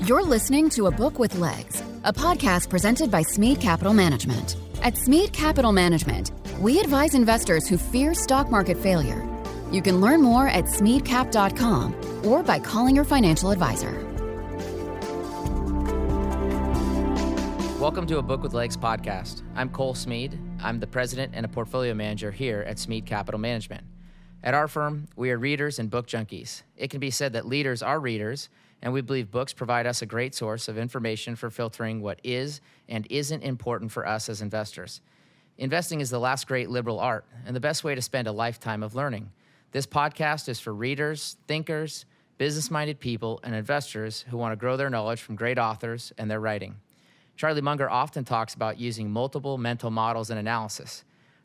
You're listening to A Book with Legs, a podcast presented by Smead Capital Management. At Smead Capital Management, we advise investors who fear stock market failure. You can learn more at smeadcap.com or by calling your financial advisor. Welcome to A Book with Legs podcast. I'm Cole Smead. I'm the president and a portfolio manager here at Smead Capital Management. At our firm, we are readers and book junkies. It can be said that leaders are readers, and we believe books provide us a great source of information for filtering what is and isn't important for us as investors. Investing is the last great liberal art and the best way to spend a lifetime of learning. This podcast is for readers, thinkers, business-minded people, and investors who want to grow their knowledge from great authors and their writing. Charlie Munger often talks about using multiple mental models and analysis.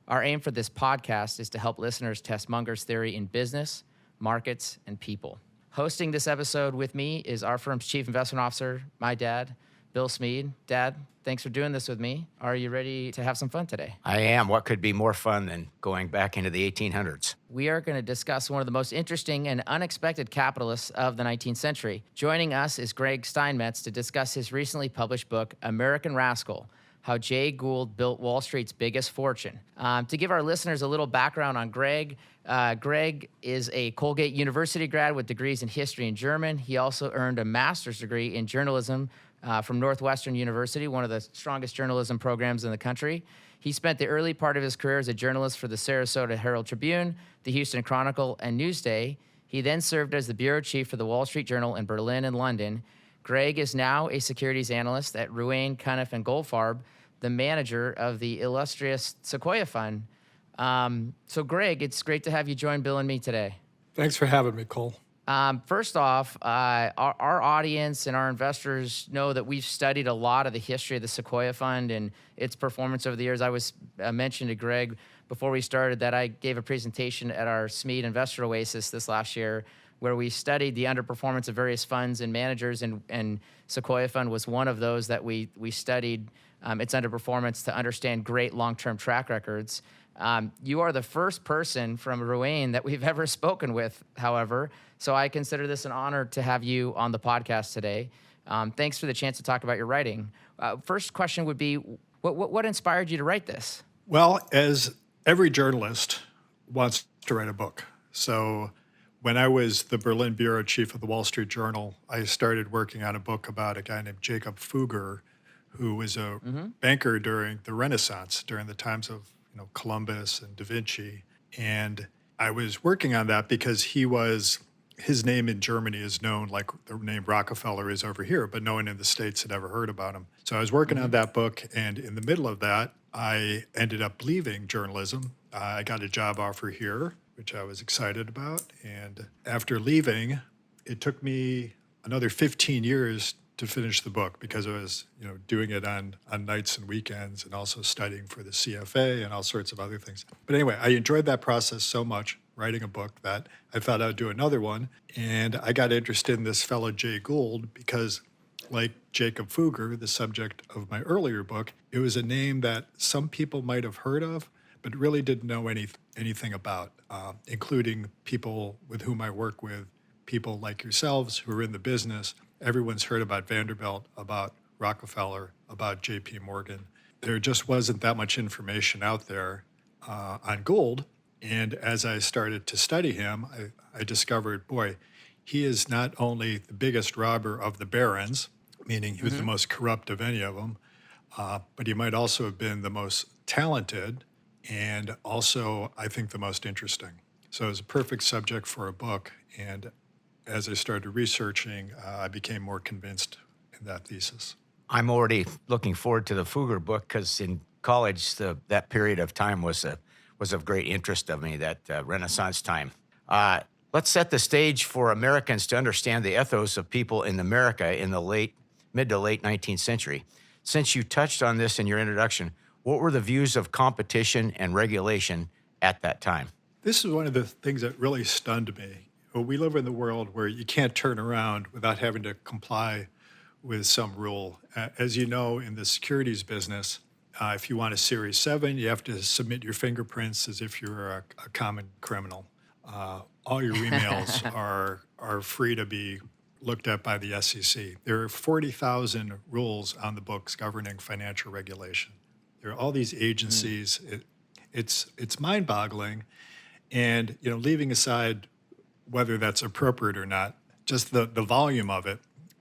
Our aim for this podcast is to help listeners test Munger's theory in business, markets, and people. Hosting this episode with me is our firm's Chief Investment Officer, my dad, Bill Smead. Dad, thanks for doing this with me. Are you ready to have some fun today? I am. What could be more fun than going back into the 1800s? We are going to discuss one of the most interesting and unexpected capitalists of the 19th century. Joining us is Greg Steinmetz to discuss his recently published book, American Rascal: How Jay Gould Built Wall Street's Biggest Fortune. To give our listeners a little background on Greg, Greg is a Colgate University grad with degrees in history and German. He also earned a master's degree in journalism from Northwestern University, one of the strongest journalism programs in the country. He spent the early part of his career as a journalist for the Sarasota Herald Tribune, the Houston Chronicle, and Newsday. He then served as the bureau chief for the Wall Street Journal in Berlin and London. Greg is now a securities analyst at Ruane, Cunniff & Goldfarb, the manager of the illustrious Sequoia Fund. So Greg, it's great to have you join Bill and me today. Thanks for having me, Cole. First off, our audience and our investors know that we've studied a lot of the history of the Sequoia Fund and its performance over the years. I mentioned to Greg before we started that I gave a presentation at our Smead Investor Oasis this last year where we studied the underperformance of various funds and managers, and Sequoia Fund was one of those that we studied its underperformance to understand great long-term track records. You are the first person from Ruane that we've ever spoken with, however, so I consider this an honor to have you on the podcast today. Thanks for the chance to talk about your writing. First question would be, what inspired you to write this? Well, as every journalist wants to write a book. So when I was the Berlin bureau chief of the Wall Street Journal, I started working on a book about a guy named Jacob Fugger, who was a banker during the Renaissance, during the times of Columbus and Da Vinci. And I was working on that because his name in Germany is known like the name Rockefeller is over here, but no one in the States had ever heard about him. So I was working on that book, and in the middle of that, I ended up leaving journalism. I got a job offer here, which I was excited about. And after leaving, it took me another 15 years to finish the book because I was, doing it on nights and weekends and also studying for the CFA and all sorts of other things. But anyway, I enjoyed that process so much, writing a book, that I thought I'd do another one. And I got interested in this fellow Jay Gould because, like Jacob Fugger, the subject of my earlier book, it was a name that some people might have heard of, but really didn't know anything about, including people with whom I work with, people like yourselves who are in the business. Everyone's heard about Vanderbilt, about Rockefeller, about J.P. Morgan. There just wasn't that much information out there on Gould. And as I started to study him, I discovered, boy, he is not only the biggest robber of the barons, meaning he was the most corrupt of any of them, but he might also have been the most talented and also, I think, the most interesting. So it was a perfect subject for a book. And as I started researching, I became more convinced in that thesis. I'm already looking forward to the Fugger book because in college, that period of time was of great interest of me, that Renaissance time. Let's set the stage for Americans to understand the ethos of people in America in the mid to late 19th century. Since you touched on this in your introduction, what were the views of competition and regulation at that time? This is one of the things that really stunned me. We live in the world where you can't turn around without having to comply with some rule. As you know, in the securities business, if you want a Series 7, you have to submit your fingerprints as if you're a common criminal. All your emails are free to be looked at by the SEC. There are 40,000 rules on the books governing financial regulation. There are all these agencies. It's mind-boggling, and leaving aside whether that's appropriate or not, just the volume of it,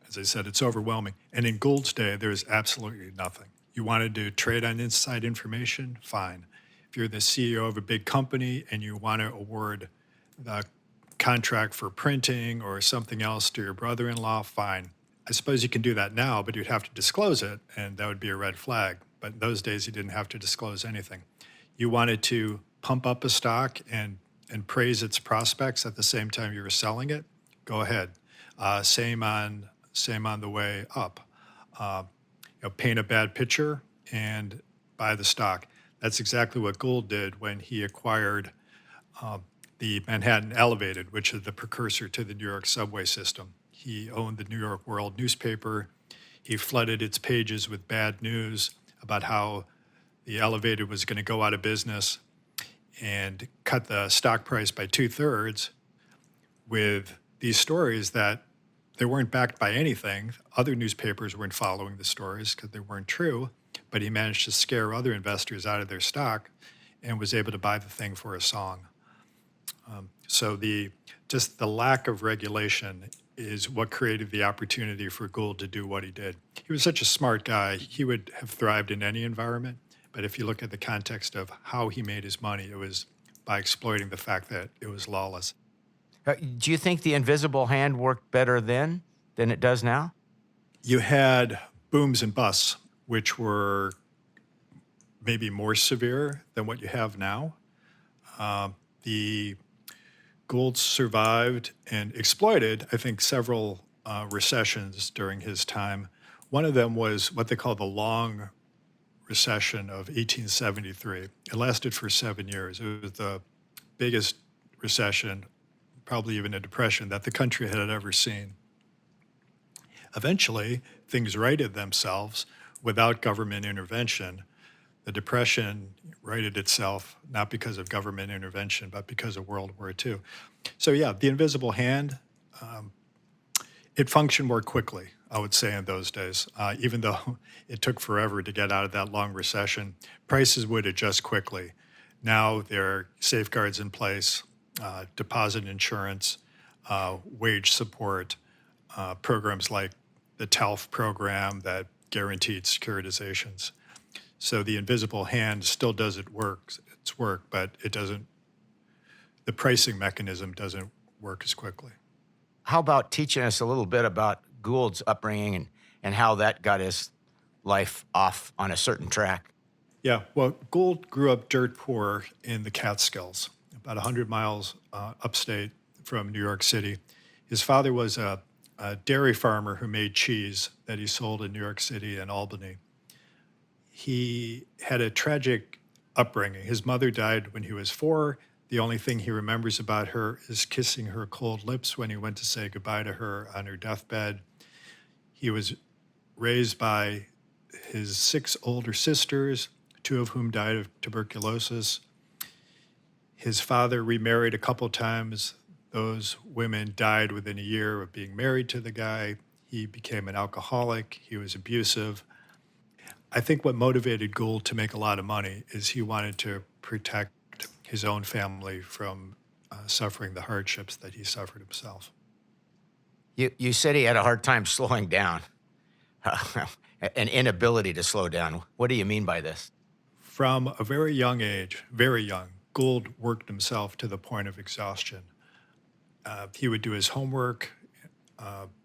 as I said, it's overwhelming. And in Gould's day, there's absolutely nothing. You wanted to trade on inside information? Fine. If you're the CEO of a big company and you want to award the contract for printing or something else to your brother-in-law, fine. I suppose you can do that now, but you'd have to disclose it, and that would be a red flag. But in those days, you didn't have to disclose anything. You wanted to pump up a stock and praise its prospects at the same time you were selling it? Go ahead. Same on the way up. Paint a bad picture and buy the stock. That's exactly what Gould did when he acquired the Manhattan Elevated, which is the precursor to the New York subway system. He owned the New York World newspaper. He flooded its pages with bad news about how the Elevated was going to go out of business and cut the stock price by 2/3 with these stories that they weren't backed by anything. Other newspapers weren't following the stories because they weren't true, but he managed to scare other investors out of their stock and was able to buy the thing for a song. So just the lack of regulation is what created the opportunity for Gould to do what he did. He was such a smart guy. He would have thrived in any environment. But if you look at the context of how he made his money, it was by exploiting the fact that it was lawless. Do you think the invisible hand worked better then than it does now? You had booms and busts, which were maybe more severe than what you have now. The Gould survived and exploited, I think, several recessions during his time. One of them was what they call the long recession of 1873. It lasted for 7 years. It was the biggest recession, probably even a depression, that the country had ever seen. Eventually, things righted themselves without government intervention. The Depression righted itself not because of government intervention, but because of World War II. So yeah, the invisible hand, it functioned more quickly, I would say, in those days. Even though it took forever to get out of that long recession, prices would adjust quickly. Now there are safeguards in place, deposit insurance, wage support, programs like the TALF program that guaranteed securitizations. So the invisible hand still does its work, but it doesn't, the pricing mechanism doesn't work as quickly. How about teaching us a little bit about Gould's upbringing and how that got his life off on a certain track? Yeah, well, Gould grew up dirt poor in the Catskills, about 100 miles upstate from New York City. His father was a dairy farmer who made cheese that he sold in New York City and Albany. He had a tragic upbringing. His mother died when he was 4. The only thing he remembers about her is kissing her cold lips when he went to say goodbye to her on her deathbed. He was raised by his 6 older sisters, 2 of whom died of tuberculosis. His father remarried a couple times. Those women died within a year of being married to the guy. He became an alcoholic. He was abusive. I think what motivated Gould to make a lot of money is he wanted to protect his own family from suffering the hardships that he suffered himself. You said he had a hard time slowing down, an inability to slow down. What do you mean by this? From a very young age, very young, Gould worked himself to the point of exhaustion. He would do his homework,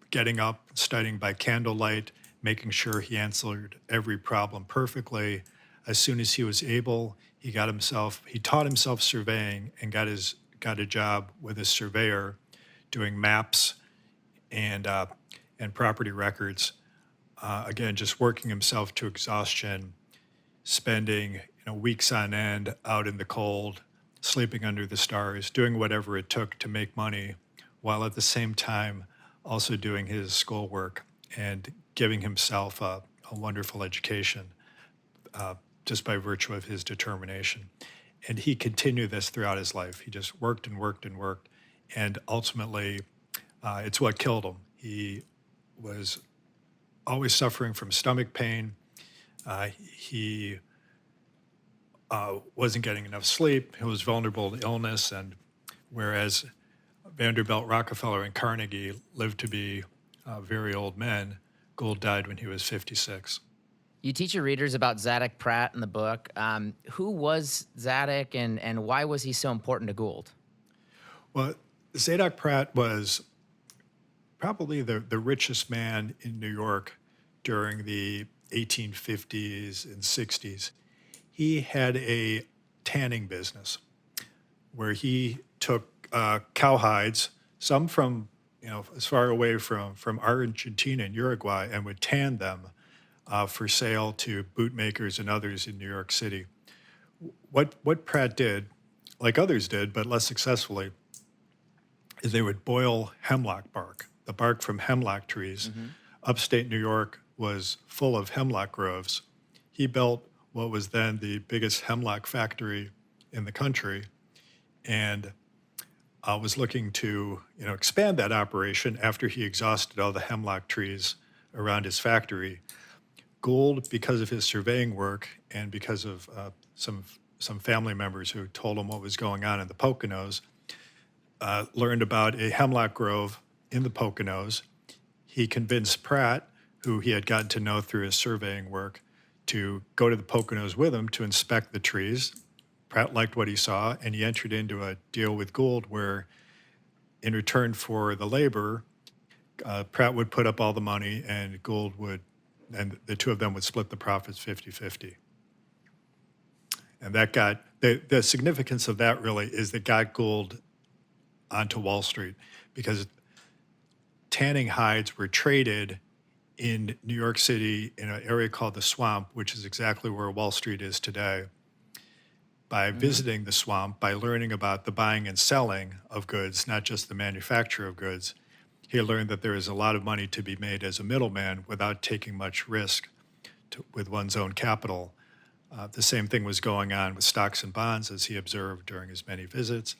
getting up, studying by candlelight, making sure he answered every problem perfectly. As soon as he was able, he taught himself surveying and got a job with a surveyor doing maps and property records. Again, just working himself to exhaustion, spending weeks on end out in the cold, sleeping under the stars, doing whatever it took to make money, while at the same time also doing his schoolwork and giving himself a wonderful education just by virtue of his determination. And he continued this throughout his life. He just worked and worked and worked. And ultimately, it's what killed him. He was always suffering from stomach pain. He wasn't getting enough sleep. He was vulnerable to illness. And whereas Vanderbilt, Rockefeller, and Carnegie lived to be very old men, Gould died when he was 56. You teach your readers about Zadock Pratt in the book. Who was Zadock, and why was he so important to Gould? Well, Zadock Pratt was probably the richest man in New York during the 1850s and 60s. He had a tanning business where he took cow hides, some from as far away from Argentina and Uruguay, and would tan them for sale to bootmakers and others in New York City. What Pratt did, like others did, but less successfully, is they would boil hemlock bark, the bark from hemlock trees. Mm-hmm. Upstate New York was full of hemlock groves. He built what was then the biggest hemlock factory in the country, and was looking to expand that operation after he exhausted all the hemlock trees around his factory. Gould, because of his surveying work and because of some family members who told him what was going on in the Poconos, learned about a hemlock grove in the Poconos. He convinced Pratt, who he had gotten to know through his surveying work, to go to the Poconos with him to inspect the trees. Pratt liked what he saw, and he entered into a deal with Gould where, in return for the labor, Pratt would put up all the money and Gould would, and the two of them would split the profits 50-50. And that got, the significance of that really is that got Gould onto Wall Street, because tanning hides were traded in New York City in an area called the Swamp, which is exactly where Wall Street is today. By visiting the Swamp, by learning about the buying and selling of goods, not just the manufacture of goods, he learned that there is a lot of money to be made as a middleman without taking much risk with one's own capital. The same thing was going on with stocks and bonds, as he observed during his many visits.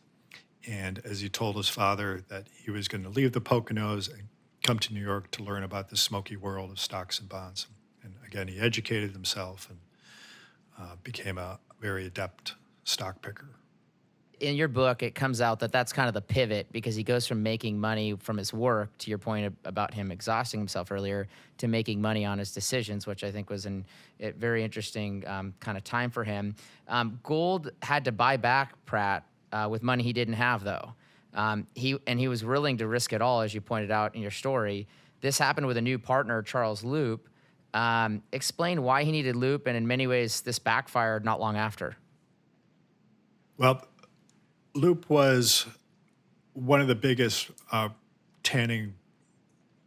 And as he told his father that he was going to leave the Poconos and come to New York to learn about the smoky world of stocks and bonds. And again, he educated himself and became a very adept stock picker. In your book, it comes out that that's kind of the pivot, because he goes from making money from his work, to your point about him exhausting himself earlier, to making money on his decisions, which I think was a very interesting kind of time for him. Gould had to buy back Pratt with money he didn't have, though. He was willing to risk it all, as you pointed out in your story. This happened with a new partner, Charles Loop. Explain why he needed Loop, and in many ways, this backfired not long after. Well, Loop was one of the biggest tanning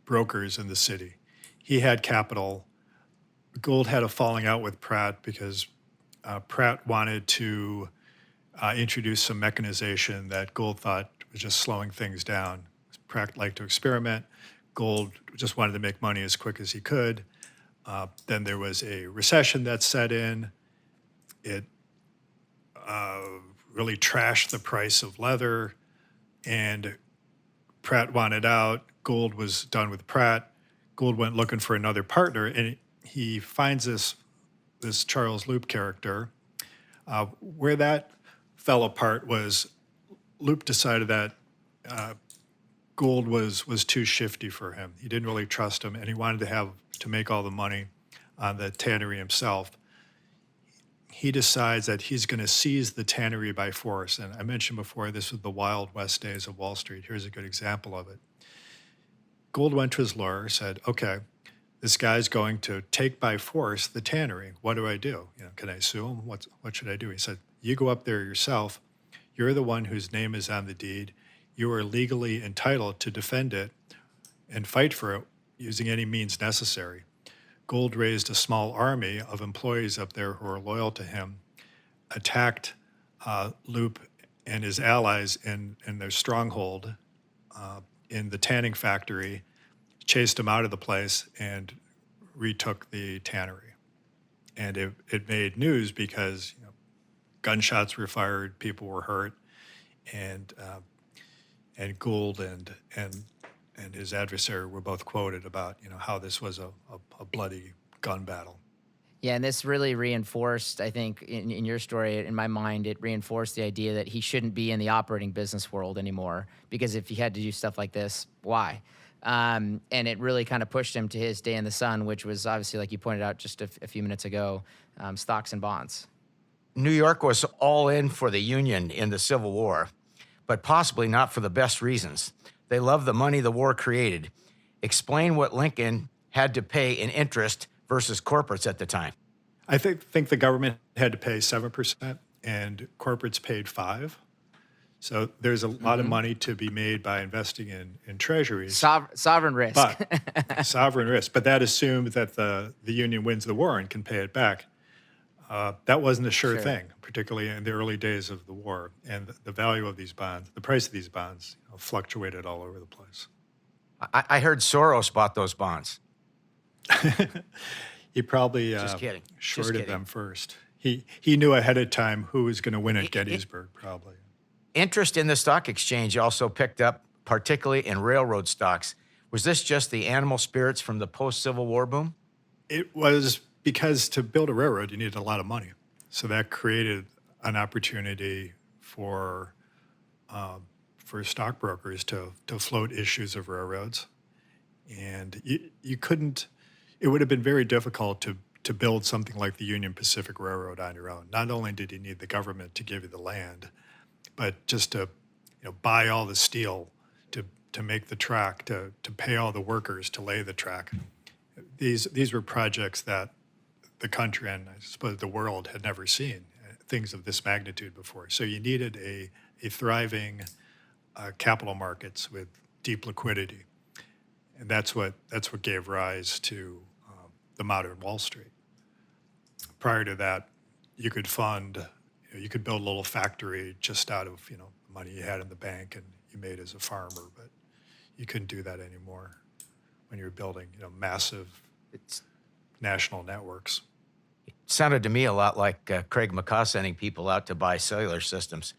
brokers in the city. He had capital. Gould had a falling out with Pratt because Pratt wanted to introduce some mechanization that Gould thought was just slowing things down. Pratt liked to experiment. Gould just wanted to make money as quick as he could. Then there was a recession that set in. It really trashed the price of leather, and Pratt wanted out. Gould was done with Pratt. Gould went looking for another partner, and he finds this Charles Loop character. Where that fell apart was Loop decided that Gould was too shifty for him. He didn't really trust him, and he wanted to make all the money on the tannery himself. He decides that he's going to seize the tannery by force. And I mentioned before, this was the Wild West days of Wall Street. Here's a good example of it. Gould went to his lawyer, said, okay, this guy's going to take by force the tannery. What do I do? Can I sue him? What should I do? He said, you go up there yourself. You're the one whose name is on the deed. You are legally entitled to defend it and fight for it using any means necessary. Gould raised a small army of employees up there who were loyal to him, attacked Loop and his allies in their stronghold in the tanning factory, chased them out of the place, and retook the tannery. And it made news because gunshots were fired, people were hurt, and Gould and and his adversary were both quoted about, how this was a bloody gun battle. Yeah, and this really reinforced, I think, in your story, in my mind, it reinforced the idea that he shouldn't be in the operating business world anymore, because if he had to do stuff like this, why? And it really kind of pushed him to his day in the sun, which was obviously, like you pointed out just a few minutes ago, stocks and bonds. New York was all in for the Union in the Civil War, but possibly not for the best reasons. They loved the money the war created. Explain what Lincoln had to pay in interest versus corporates at the time. I think the government had to pay 7% and corporates paid 5%. So there's a lot of money to be made by investing in treasuries. Sovereign risk. But sovereign risk. But that assumed that the Union wins the war and can pay it back. That wasn't a sure thing, particularly in the early days of the war. And the value of these bonds, the price of these bonds, fluctuated all over the place. I heard Soros bought those bonds. He probably shorted them first. He knew ahead of time who was going to win at Gettysburg, probably. Interest in the stock exchange also picked up, particularly in railroad stocks. Was this just the animal spirits from the post-Civil War boom? It was because to build a railroad, you needed a lot of money. So that created an opportunity for stockbrokers to float issues of railroads. And you couldn't, it would have been very difficult to build something like the Union Pacific Railroad on your own. Not only did you need the government to give you the land, but just to buy all the steel to make the track, to pay all the workers to lay the track. These were projects that the country and I suppose the world had never seen things of this magnitude before. So you needed a thriving capital markets with deep liquidity, and that's what gave rise to the modern Wall Street. Prior to that, you could build a little factory just out of the money you had in the bank and you made as a farmer, but you couldn't do that anymore when you're building massive national networks. It sounded to me a lot like Craig McCaw sending people out to buy cellular systems.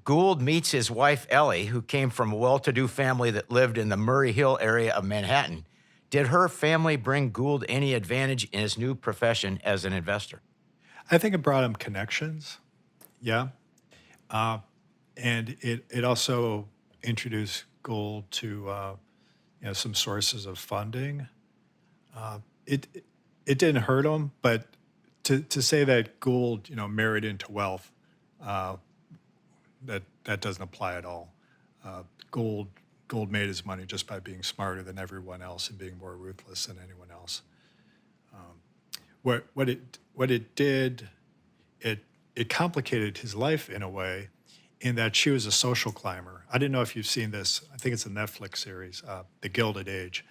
Gould meets his wife, Ellie, who came from a well-to-do family that lived in the Murray Hill area of Manhattan. Did her family bring Gould any advantage in his new profession as an investor? I think it brought him connections, yeah. And it also introduced Gould to some sources of funding. It didn't hurt him, but to say that Gould married into wealth, that doesn't apply at all. Gould made his money just by being smarter than everyone else and being more ruthless than anyone else. What it did, it complicated his life in a way, in that she was a social climber. I didn't know if you've seen this. I think it's a Netflix series, The Gilded Age.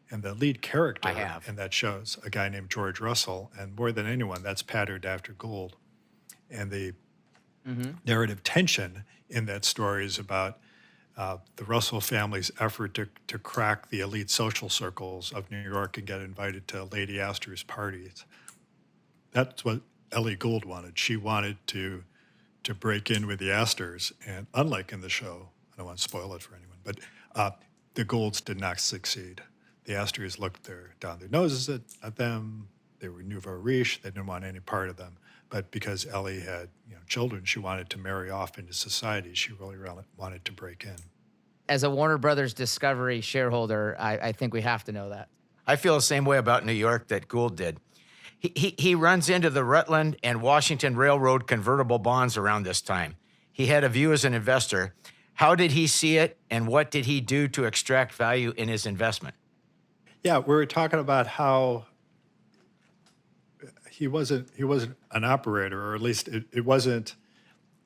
And the lead character in that show's a guy named George Russell, and more than anyone, that's patterned after Gould. And the narrative tension in that story is about the Russell family's effort to crack the elite social circles of New York and get invited to Lady Astor's parties. That's what Ellie Gould wanted. She wanted to break in with the Astors, and unlike in the show, I don't want to spoil it for anyone, but the Goulds did not succeed. The Astors looked down their noses at them. They were nouveau riche. They didn't want any part of them. But because Ellie had children, she wanted to marry off into society. She really wanted to break in. As a Warner Brothers Discovery shareholder, I think we have to know that. I feel the same way about New York that Gould did. He runs into the Rutland and Washington Railroad convertible bonds around this time. He had a view as an investor. How did he see it, and what did he do to extract value in his investment? Yeah, we were talking about how he wasn't an operator, or at least it wasn't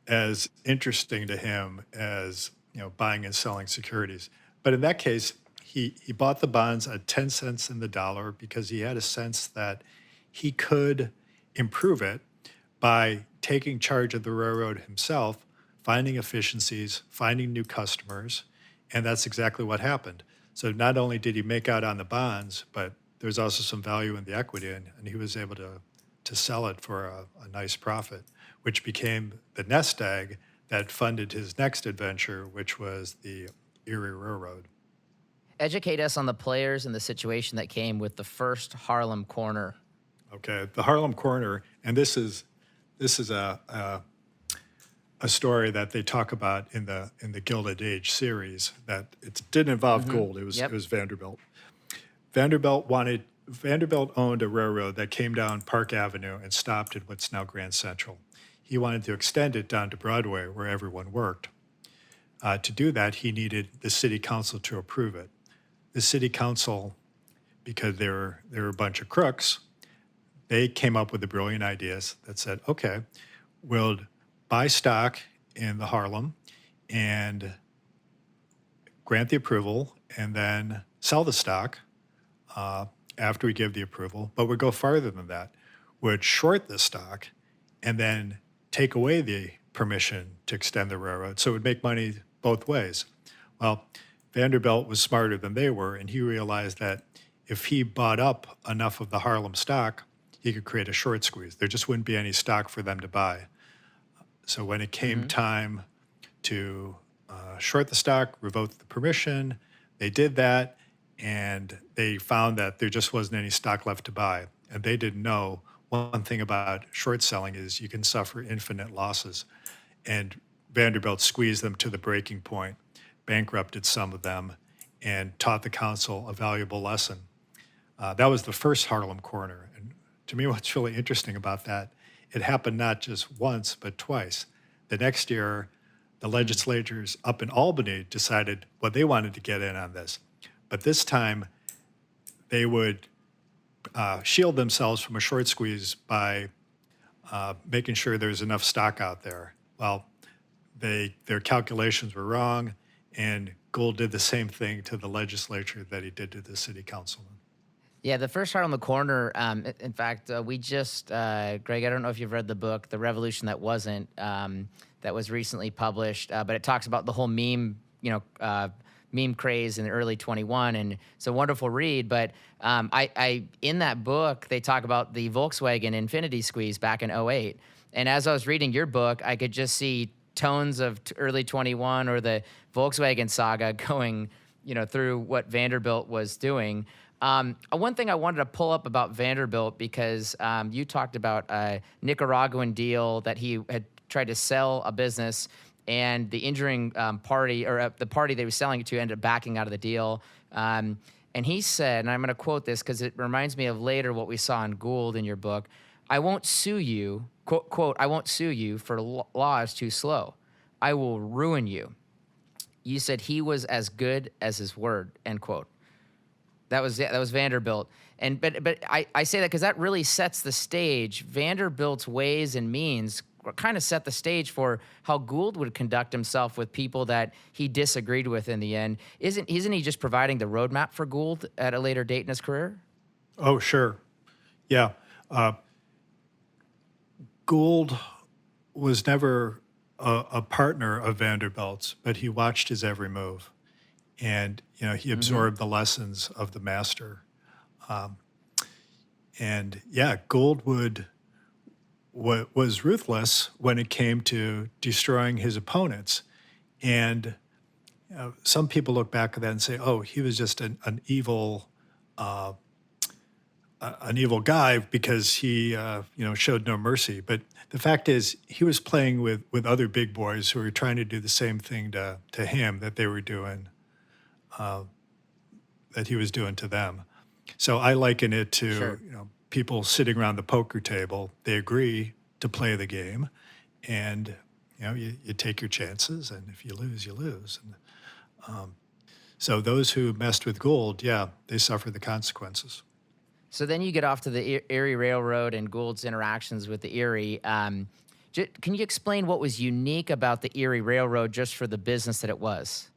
as interesting to him as buying and selling securities. But in that case, he bought the bonds at 10 cents in the dollar because he had a sense that he could improve it by taking charge of the railroad himself, finding efficiencies, finding new customers, and that's exactly what happened. So not only did he make out on the bonds, but there's also some value in the equity, and he was able to sell it for a nice profit, which became the nest egg that funded his next adventure, which was the Erie Railroad. Educate us on the players and the situation that came with the first Harlem Corner. Okay, the Harlem Corner, and this is a story that they talk about in the Gilded Age series. That it didn't involve gold. It was Vanderbilt. Vanderbilt owned a railroad that came down Park Avenue and stopped at what's now Grand Central. He wanted to extend it down to Broadway, where everyone worked. To do that, he needed the city council to approve it. The city council, because they were a bunch of crooks, they came up with the brilliant ideas that said, okay, we'll buy stock in the Harlem and grant the approval and then sell the stock after we give the approval, but we'd go farther than that. We'd short the stock and then take away the permission to extend the railroad, so it would make money both ways. Well, Vanderbilt was smarter than they were, and he realized that if he bought up enough of the Harlem stock, he could create a short squeeze. There just wouldn't be any stock for them to buy. So when it came time to short the stock, revoke the permission, they did that, and they found that there just wasn't any stock left to buy. And they didn't know one thing about short selling is you can suffer infinite losses. And Vanderbilt squeezed them to the breaking point, bankrupted some of them, and taught the council a valuable lesson. That was the first Harlem Corner. And to me, what's really interesting about that, it happened not just once, but twice. The next year, the legislators up in Albany decided what they wanted to get in on this. But this time, they would shield themselves from a short squeeze by making sure there's enough stock out there. Well, their calculations were wrong, and Gould did the same thing to the legislature that he did to the city councilman. Yeah, the first Harlem Corner, in fact, we just, Greg, I don't know if you've read the book, The Revolution That Wasn't, that was recently published, but it talks about the whole meme craze in the early 21, and it's a wonderful read. But in that book, they talk about the Volkswagen Infinity Squeeze back in '08. And as I was reading your book, I could just see tones of early 21 or the Volkswagen saga going, through what Vanderbilt was doing. One thing I wanted to pull up about Vanderbilt, because you talked about a Nicaraguan deal that he had tried to sell a business, and the injuring party, or the party they were selling it to, ended up backing out of the deal. And he said, and I'm going to quote this because it reminds me of later what we saw in Gould in your book, "I won't sue you, quote, I won't sue you for law is too slow. I will ruin you." You said he was as good as his word, end quote. That was Vanderbilt. But I say that because that really sets the stage. Vanderbilt's ways and means kind of set the stage for how Gould would conduct himself with people that he disagreed with in the end. Isn't he just providing the roadmap for Gould at a later date in his career? Oh, sure. Yeah. Gould was never a partner of Vanderbilt's, but he watched his every move. And, he absorbed the lessons of the master. Gould was ruthless when it came to destroying his opponents. And some people look back at that and say, oh, he was just an evil guy because he showed no mercy. But the fact is, he was playing with other big boys who were trying to do the same thing to him that they were doing, that he was doing to them. So I liken it to Sure. People sitting around the poker table. They agree to play the game, and you take your chances, and if you lose, you lose. And so those who messed with Gould, they suffer the consequences. So then you get off to the Erie Railroad and Gould's interactions with the Erie. Can you explain what was unique about the Erie Railroad just for the business that it was?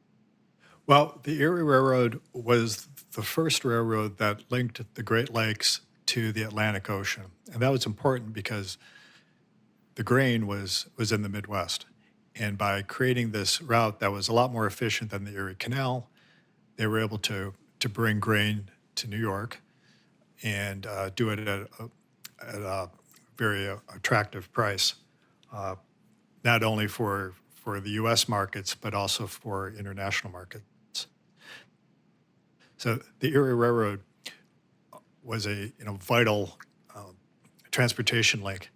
Well, the Erie Railroad was the first railroad that linked the Great Lakes to the Atlantic Ocean. And that was important because the grain was in the Midwest. And by creating this route that was a lot more efficient than the Erie Canal, they were able to bring grain to New York and do it at a very attractive price, not only for the U.S. markets, but also for international markets. So the Erie Railroad was a vital transportation link.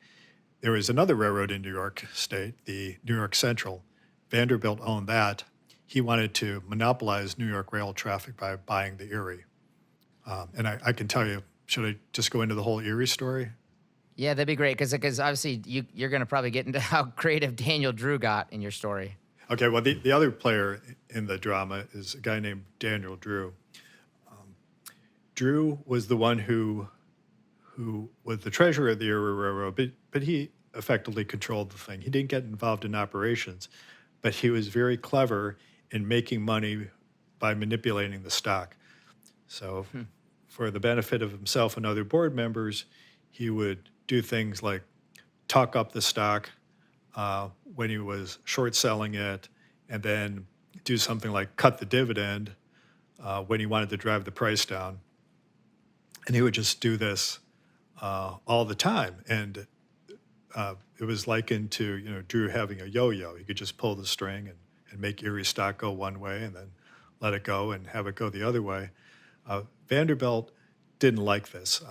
There was another railroad in New York State, the New York Central. Vanderbilt owned that. He wanted to monopolize New York rail traffic by buying the Erie. And I can tell you, should I just go into the whole Erie story? Yeah, that'd be great, because obviously you're going to probably get into how creative Daniel Drew got in your story. Okay, well, the other player in the drama is a guy named Daniel Drew. Drew was the one who was the treasurer of the Erie Railroad, but he effectively controlled the thing. He didn't get involved in operations, but he was very clever in making money by manipulating the stock. So for the benefit of himself and other board members, he would do things like talk up the stock when he was short selling it, and then do something like cut the dividend when he wanted to drive the price down. And he would just do this all the time. And it was likened to, Drew having a yo-yo. He could just pull the string and make Erie stock go one way and then let it go and have it go the other way. Vanderbilt didn't like this.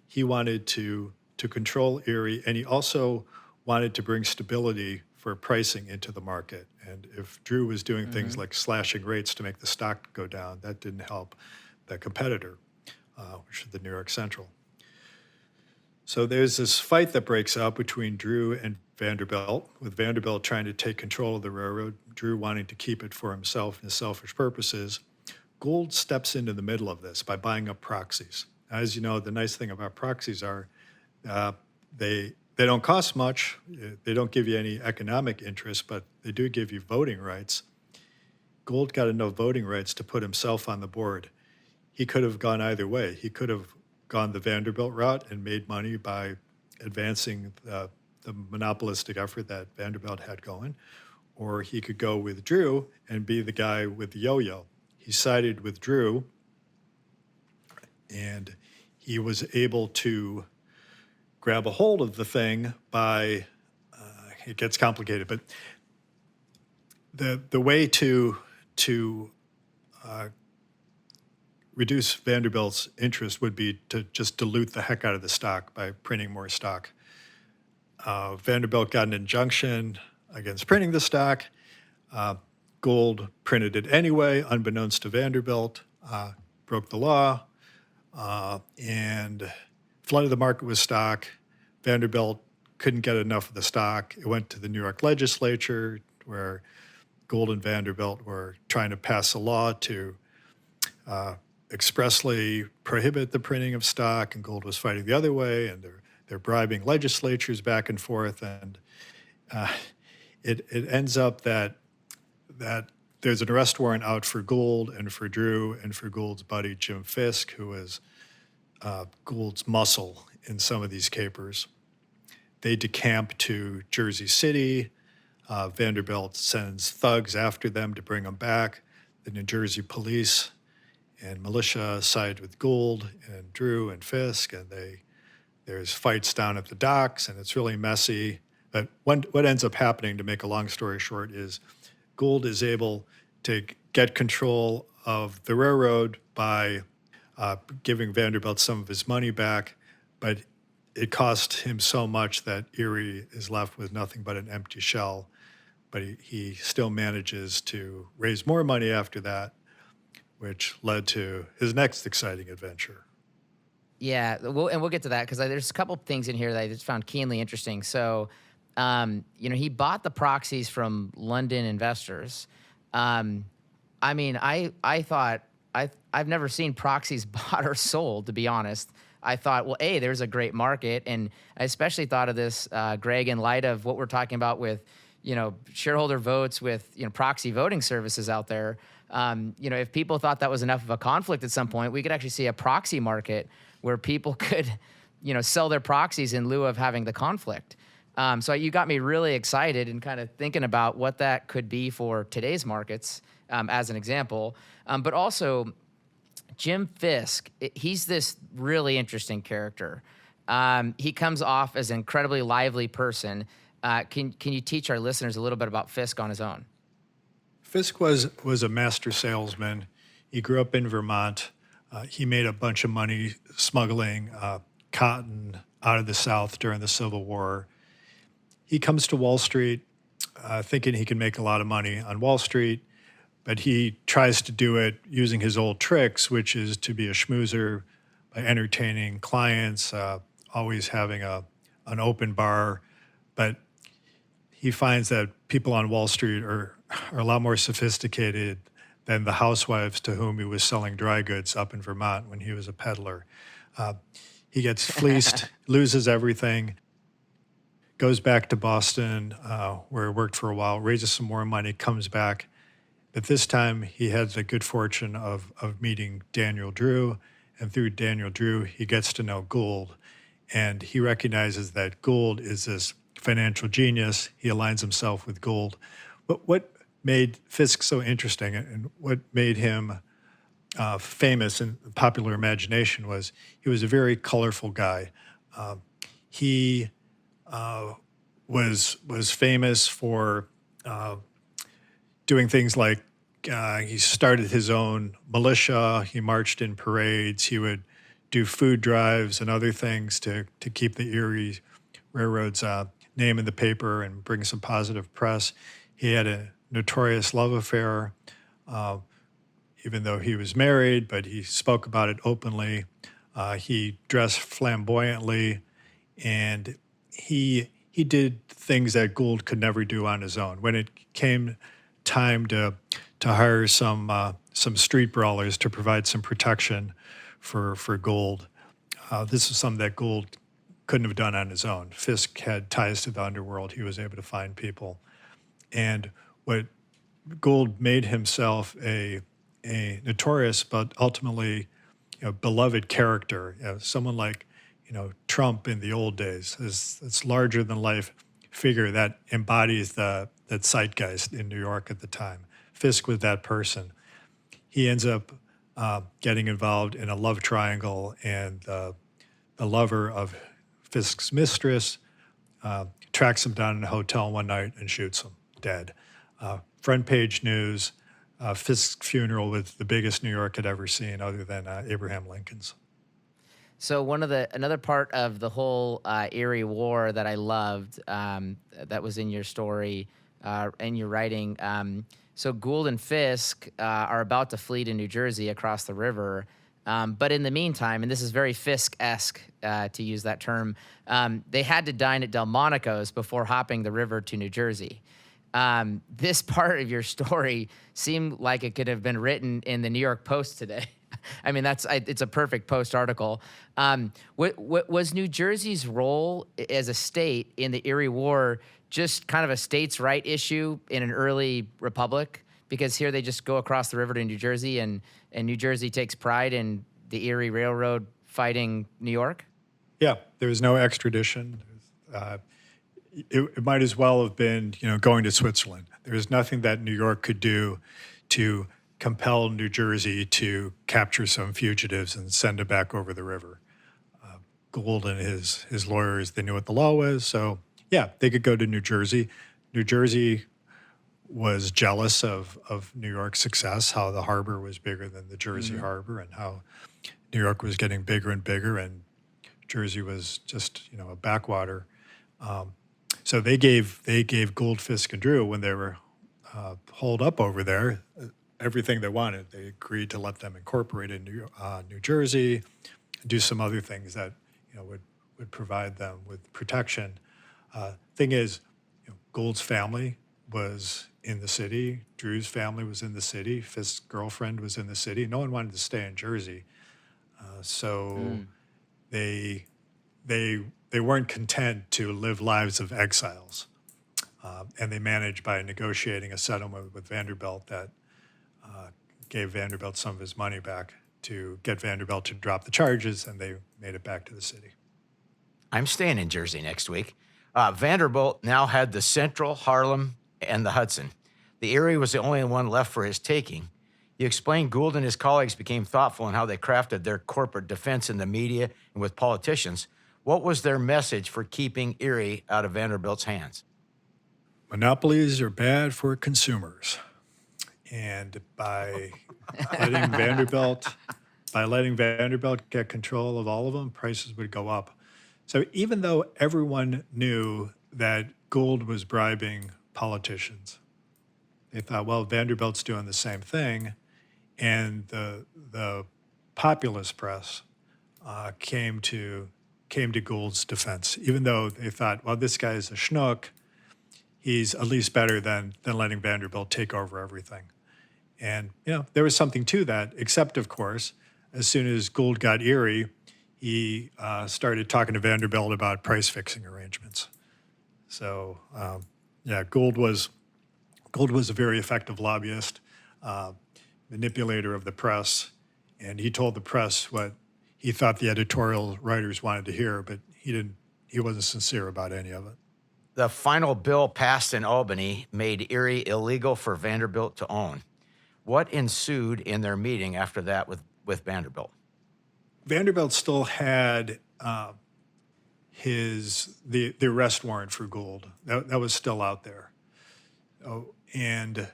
He wanted to control Erie, and he also wanted to bring stability for pricing into the market. And if Drew was doing things like slashing rates to make the stock go down, that didn't help the competitor, which is the New York Central. So there's this fight that breaks out between Drew and Vanderbilt, with Vanderbilt trying to take control of the railroad, Drew wanting to keep it for himself and his selfish purposes. Gould steps into the middle of this by buying up proxies. As you know, the nice thing about proxies are they don't cost much. They don't give you any economic interest, but they do give you voting rights. Gould got enough voting rights to put himself on the board. He could have gone either way. He could have gone the Vanderbilt route and made money by advancing the monopolistic effort that Vanderbilt had going, or he could go with Drew and be the guy with the yo-yo. He sided with Drew, and he was able to grab a hold of the thing by, it gets complicated, but the way to reduce Vanderbilt's interest would be to just dilute the heck out of the stock by printing more stock. Vanderbilt got an injunction against printing the stock. Gould printed it anyway, unbeknownst to Vanderbilt, broke the law, and flooded the market with stock. Vanderbilt couldn't get enough of the stock. It went to the New York legislature, where Gould and Vanderbilt were trying to pass a law to expressly prohibit the printing of stock, and Gould was fighting the other way, and they're bribing legislatures back and forth, and it ends up that there's an arrest warrant out for Gould and for Drew and for Gould's buddy Jim Fisk, who is Gould's muscle in some of these capers. They decamp to Jersey City. Vanderbilt sends thugs after them to bring them back. The New Jersey police and militia side with Gould and Drew and Fisk, and there's fights down at the docks, and it's really messy. But what ends up happening, to make a long story short, is Gould is able to get control of the railroad by giving Vanderbilt some of his money back, but it cost him so much that Erie is left with nothing but an empty shell. But he still manages to raise more money after that, which led to his next exciting adventure. Yeah, we'll get to that, because there's a couple things in here that I just found keenly interesting. So, he bought the proxies from London investors. I thought I've never seen proxies bought or sold, to be honest. I thought, well, there's a great market, and I especially thought of this, Greg, in light of what we're talking about with, shareholder votes with, proxy voting services out there. If people thought that was enough of a conflict at some point, we could actually see a proxy market where people could, sell their proxies in lieu of having the conflict. So you got me really excited and kind of thinking about what that could be for today's markets, as an example. But also, Jim Fisk, he's this really interesting character. He comes off as an incredibly lively person. Can you teach our listeners a little bit about Fisk on his own? Fisk was a master salesman. He grew up in Vermont. He made a bunch of money smuggling cotton out of the South during the Civil War. He comes to Wall Street thinking he can make a lot of money on Wall Street, but he tries to do it using his old tricks, which is to be a schmoozer by entertaining clients, always having an open bar. But he finds that people on Wall Street are a lot more sophisticated than the housewives to whom he was selling dry goods up in Vermont when he was a peddler. He gets fleeced, loses everything, goes back to Boston, where he worked for a while, raises some more money, comes back. But this time he had the good fortune of meeting Daniel Drew, and through Daniel Drew, he gets to know Gould. And he recognizes that Gould is this financial genius. He aligns himself with Gould. But what made Fisk so interesting and what made him famous in the popular imagination was he was a very colorful guy. He was famous for doing things like he started his own militia. He marched in parades. He would do food drives and other things to keep the Erie Railroad's name in the paper and bring some positive press. He had a notorious love affair, even though he was married, but he spoke about it openly. He dressed flamboyantly, and he did things that Gould could never do on his own. When it came time to hire some street brawlers to provide some protection for Gould, this is something that Gould couldn't have done on his own. Fisk had ties to the underworld. He was able to find people. And what Gould made himself a notorious but ultimately beloved character, someone like Trump in the old days, is this larger than life figure that embodies the zeitgeist in New York at the time. Fisk was that person. He ends up getting involved in a love triangle, and the lover of Fisk's mistress tracks him down in a hotel one night and shoots him dead. Front page news. Fisk's funeral was the biggest New York had ever seen, other than Abraham Lincoln's. So another part of the whole Erie War that I loved that was in your story and your writing. So Gould and Fisk are about to flee to New Jersey across the river. But in the meantime, and this is very Fisk-esque to use that term, they had to dine at Delmonico's before hopping the river to New Jersey. This part of your story seemed like it could have been written in the New York Post today. I mean, it's a perfect Post article. What was New Jersey's role as a state in the Erie War just kind of a states' right issue in an early republic? Because here they just go across the river to New Jersey, and New Jersey takes pride in the Erie Railroad fighting New York? Yeah, there was no extradition. It might as well have been, going to Switzerland. There was nothing that New York could do to compel New Jersey to capture some fugitives and send them back over the river. Gould and his lawyers, they knew what the law was, so yeah, they could go to New Jersey. New Jersey was jealous of New York's success, how the harbor was bigger than the Jersey harbor, and how New York was getting bigger and bigger, and Jersey was just a backwater. So they gave Gould, Fisk, and Drew, when they were holed up over there, everything they wanted. They agreed to let them incorporate in New Jersey, and do some other things that would provide them with protection. Thing is, Gould's family was in the city. Drew's family was in the city. Fisk's girlfriend was in the city. No one wanted to stay in Jersey, so they weren't content to live lives of exiles, and they managed by negotiating a settlement with Vanderbilt that gave Vanderbilt some of his money back to get Vanderbilt to drop the charges, and they made it back to the city. I'm staying in Jersey next week. Vanderbilt now had the Central, Harlem, and the Hudson. The Erie was the only one left for his taking. You explained Gould and his colleagues became thoughtful in how they crafted their corporate defense in the media and with politicians. What was their message for keeping Erie out of Vanderbilt's hands? Monopolies are bad for consumers. And by letting Vanderbilt get control of all of them, prices would go up. So even though everyone knew that Gould was bribing politicians, they thought, well, Vanderbilt's doing the same thing. And the populist press came to Gould's defense, even though they thought, well, this guy's a schnook. He's at least better than letting Vanderbilt take over everything. And, there was something to that, except, of course, as soon as Gould got Erie, he started talking to Vanderbilt about price-fixing arrangements. So, Gould was a very effective lobbyist, manipulator of the press, and he told the press what he thought the editorial writers wanted to hear, but he wasn't sincere about any of it. The final bill passed in Albany made Erie illegal for Vanderbilt to own. What ensued in their meeting after that with Vanderbilt? Vanderbilt still had the arrest warrant for Gould. That was still out there. And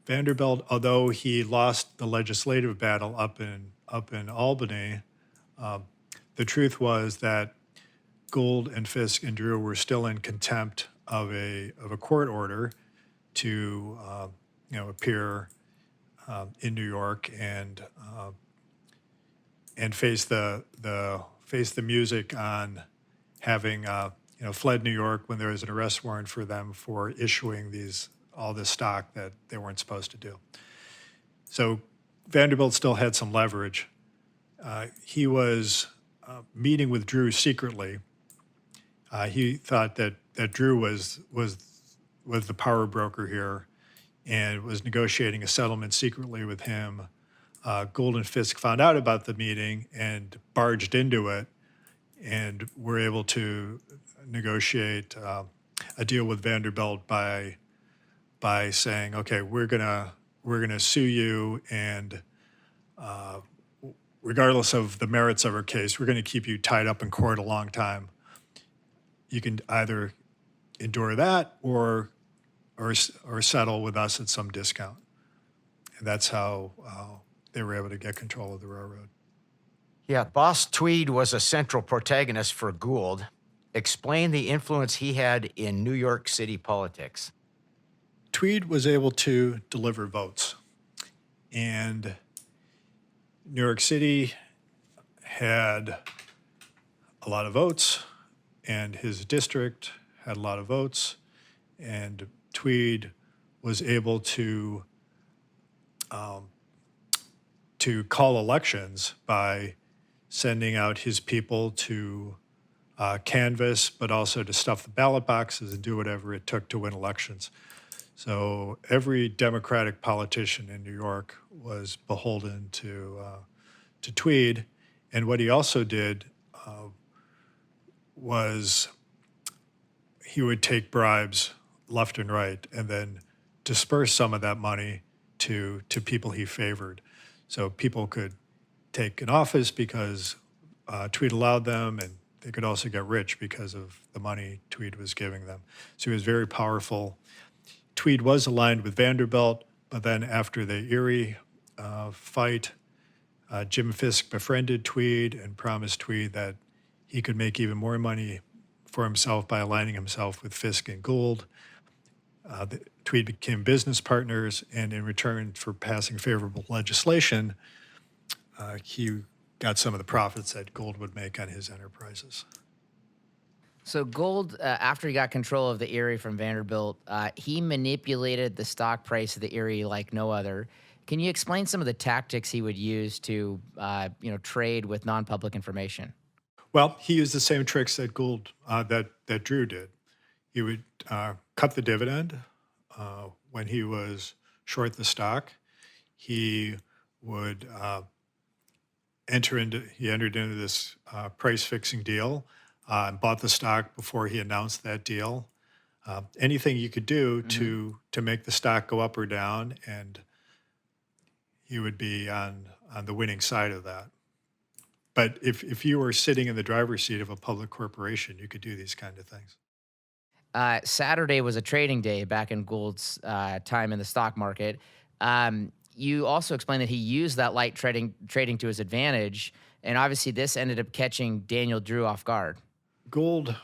Vanderbilt, although he lost the legislative battle up in Albany, the truth was that Gould and Fisk and Drew were still in contempt of a court order to appear in New York and face the music on having fled New York when there was an arrest warrant for them for issuing all this stock that they weren't supposed to do. So Vanderbilt still had some leverage. He was meeting with Drew secretly. He thought that Drew was the power broker here and was negotiating a settlement secretly with him. Gould and Fisk found out about the meeting and barged into it and were able to negotiate a deal with Vanderbilt by saying, okay, we're gonna sue you, and regardless of the merits of our case, we're going to keep you tied up in court a long time. You can either endure that or settle with us at some discount. And that's how they were able to get control of the railroad. Yeah, Boss Tweed was a central protagonist for Gould. Explain the influence he had in New York City politics. Tweed was able to deliver votes. And New York City had a lot of votes, and his district had a lot of votes, and Tweed was able to call elections by sending out his people to canvass, but also to stuff the ballot boxes and do whatever it took to win elections. So every Democratic politician in New York was beholden to Tweed. And what he also did was he would take bribes left and right and then disperse some of that money to people he favored. So people could take an office because Tweed allowed them, and they could also get rich because of the money Tweed was giving them. So he was very powerful. Tweed was aligned with Vanderbilt, but then after the Erie fight, Jim Fisk befriended Tweed and promised Tweed that he could make even more money for himself by aligning himself with Fisk and Gould. Tweed became business partners, and in return for passing favorable legislation, he got some of the profits that Gould would make on his enterprises. So Gould, after he got control of the Erie from Vanderbilt, he manipulated the stock price of the Erie like no other. Can you explain some of the tactics he would use to, trade with non-public information? Well, he used the same tricks that Gould, that Drew did. He would cut the dividend when he was short the stock. He would entered into this price-fixing deal and bought the stock before he announced that deal. Anything you could do to make the stock go up or down, and he would be on the winning side of that. But if you were sitting in the driver's seat of a public corporation, you could do these kind of things. Saturday was a trading day back in Gould's time in the stock market. You also explained that he used that light trading to his advantage, and obviously this ended up catching Daniel Drew off guard. Gould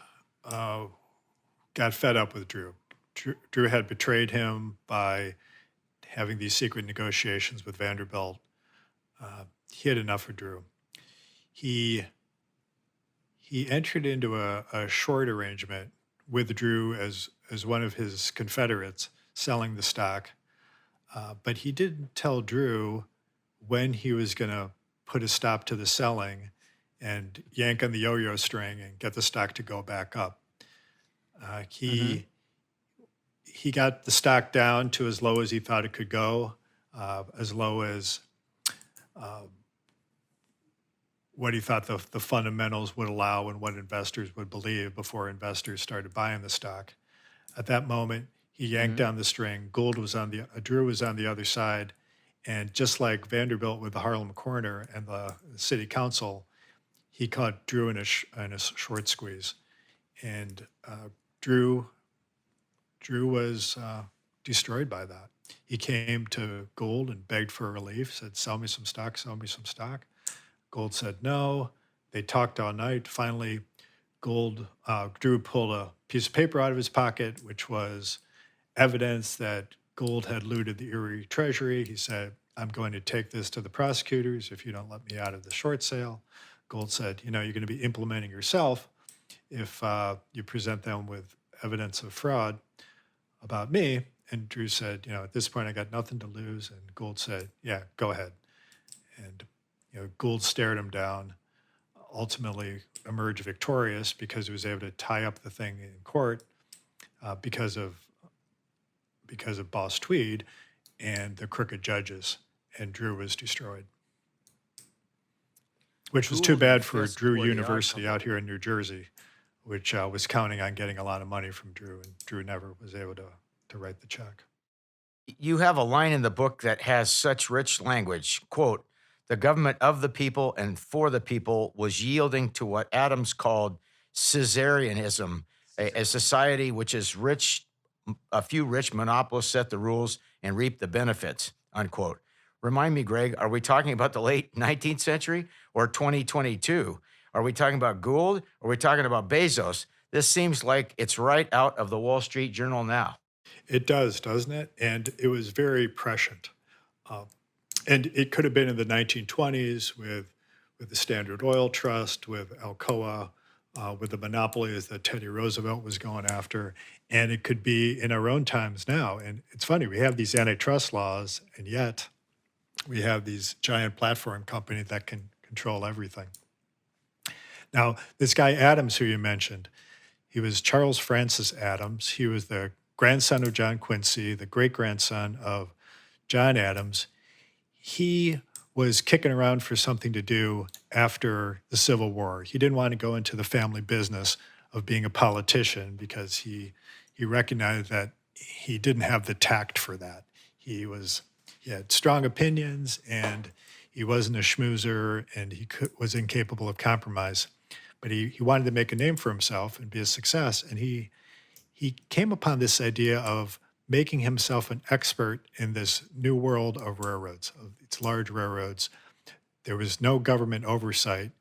got fed up with Drew. Drew had betrayed him by having these secret negotiations with Vanderbilt. He had enough of Drew. He entered into a short arrangement with Drew as one of his confederates selling the stock, but he didn't tell Drew when he was going to put a stop to the selling and yank on the yo-yo string and get the stock to go back up. He got the stock down to as low as he thought it could go, as low as what he thought the fundamentals would allow and what investors would believe before investors started buying the stock. At that moment, he yanked down the string. Drew was on the other side, and just like Vanderbilt with the Harlem Corner and the city council, he caught Drew in a short squeeze, and Drew was destroyed by that. He came to Gould and begged for relief, said, "Sell me some stock, sell me some stock." Gould said no. They talked all night. Finally, Drew pulled a piece of paper out of his pocket, which was evidence that Gould had looted the Erie Treasury. He said, "I'm going to take this to the prosecutors if you don't let me out of the short sale." Gould said, "You're going to be implementing yourself if you present them with evidence of fraud about me." And Drew said, "At this point, I got nothing to lose." And Gould said, "Yeah, go ahead." And Gould stared him down, ultimately emerged victorious because he was able to tie up the thing in court because of Boss Tweed and the crooked judges, and Drew was destroyed. Which was too bad for Drew University out here in New Jersey, which was counting on getting a lot of money from Drew, and Drew never was able to write the check. You have a line in the book that has such rich language. Quote, "The government of the people and for the people was yielding to what Adams called Caesarianism, a society which is rich, a few rich monopolists set the rules and reap the benefits," unquote. Remind me, Greg, are we talking about the late 19th century or 2022? Are we talking about Gould? Or are we talking about Bezos? This seems like it's right out of the Wall Street Journal now. It does, doesn't it? And it was very prescient. And it could have been in the 1920s with the Standard Oil Trust, with Alcoa, with the monopolies that Teddy Roosevelt was going after. And it could be in our own times now. And it's funny, we have these antitrust laws, and yet we have these giant platform companies that can control everything. Now, this guy Adams, who you mentioned, he was Charles Francis Adams. He was the grandson of John Quincy, the great-grandson of John Adams. He was kicking around for something to do after the Civil War. He didn't want to go into the family business of being a politician because he recognized that he didn't have the tact for that. He had strong opinions, and he wasn't a schmoozer, and he was incapable of compromise. But he wanted to make a name for himself and be a success, and he came upon this idea of making himself an expert in this new world of railroads, of these large railroads. There was no government oversight.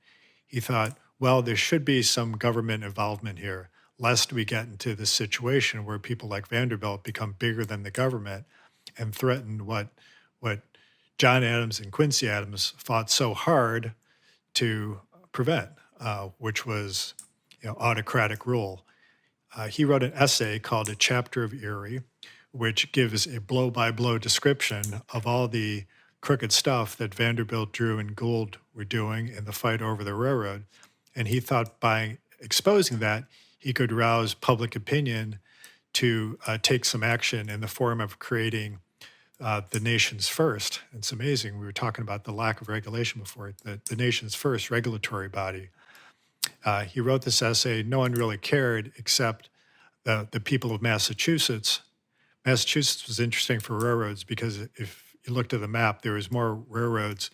He thought, well, there should be some government involvement here, lest we get into this situation where people like Vanderbilt become bigger than the government and threaten what John Adams and Quincy Adams fought so hard to prevent, which was autocratic rule. He wrote an essay called A Chapter of Erie, which gives a blow-by-blow description of all the crooked stuff that Vanderbilt, Drew, and Gould were doing in the fight over the railroad. And he thought by exposing that, he could rouse public opinion to take some action in the form of creating the nation's first. It's amazing. We were talking about the lack of regulation before, the nation's first regulatory body. He wrote this essay. No one really cared except the people of Massachusetts. Massachusetts was interesting for railroads because if you looked at the map, there was more railroads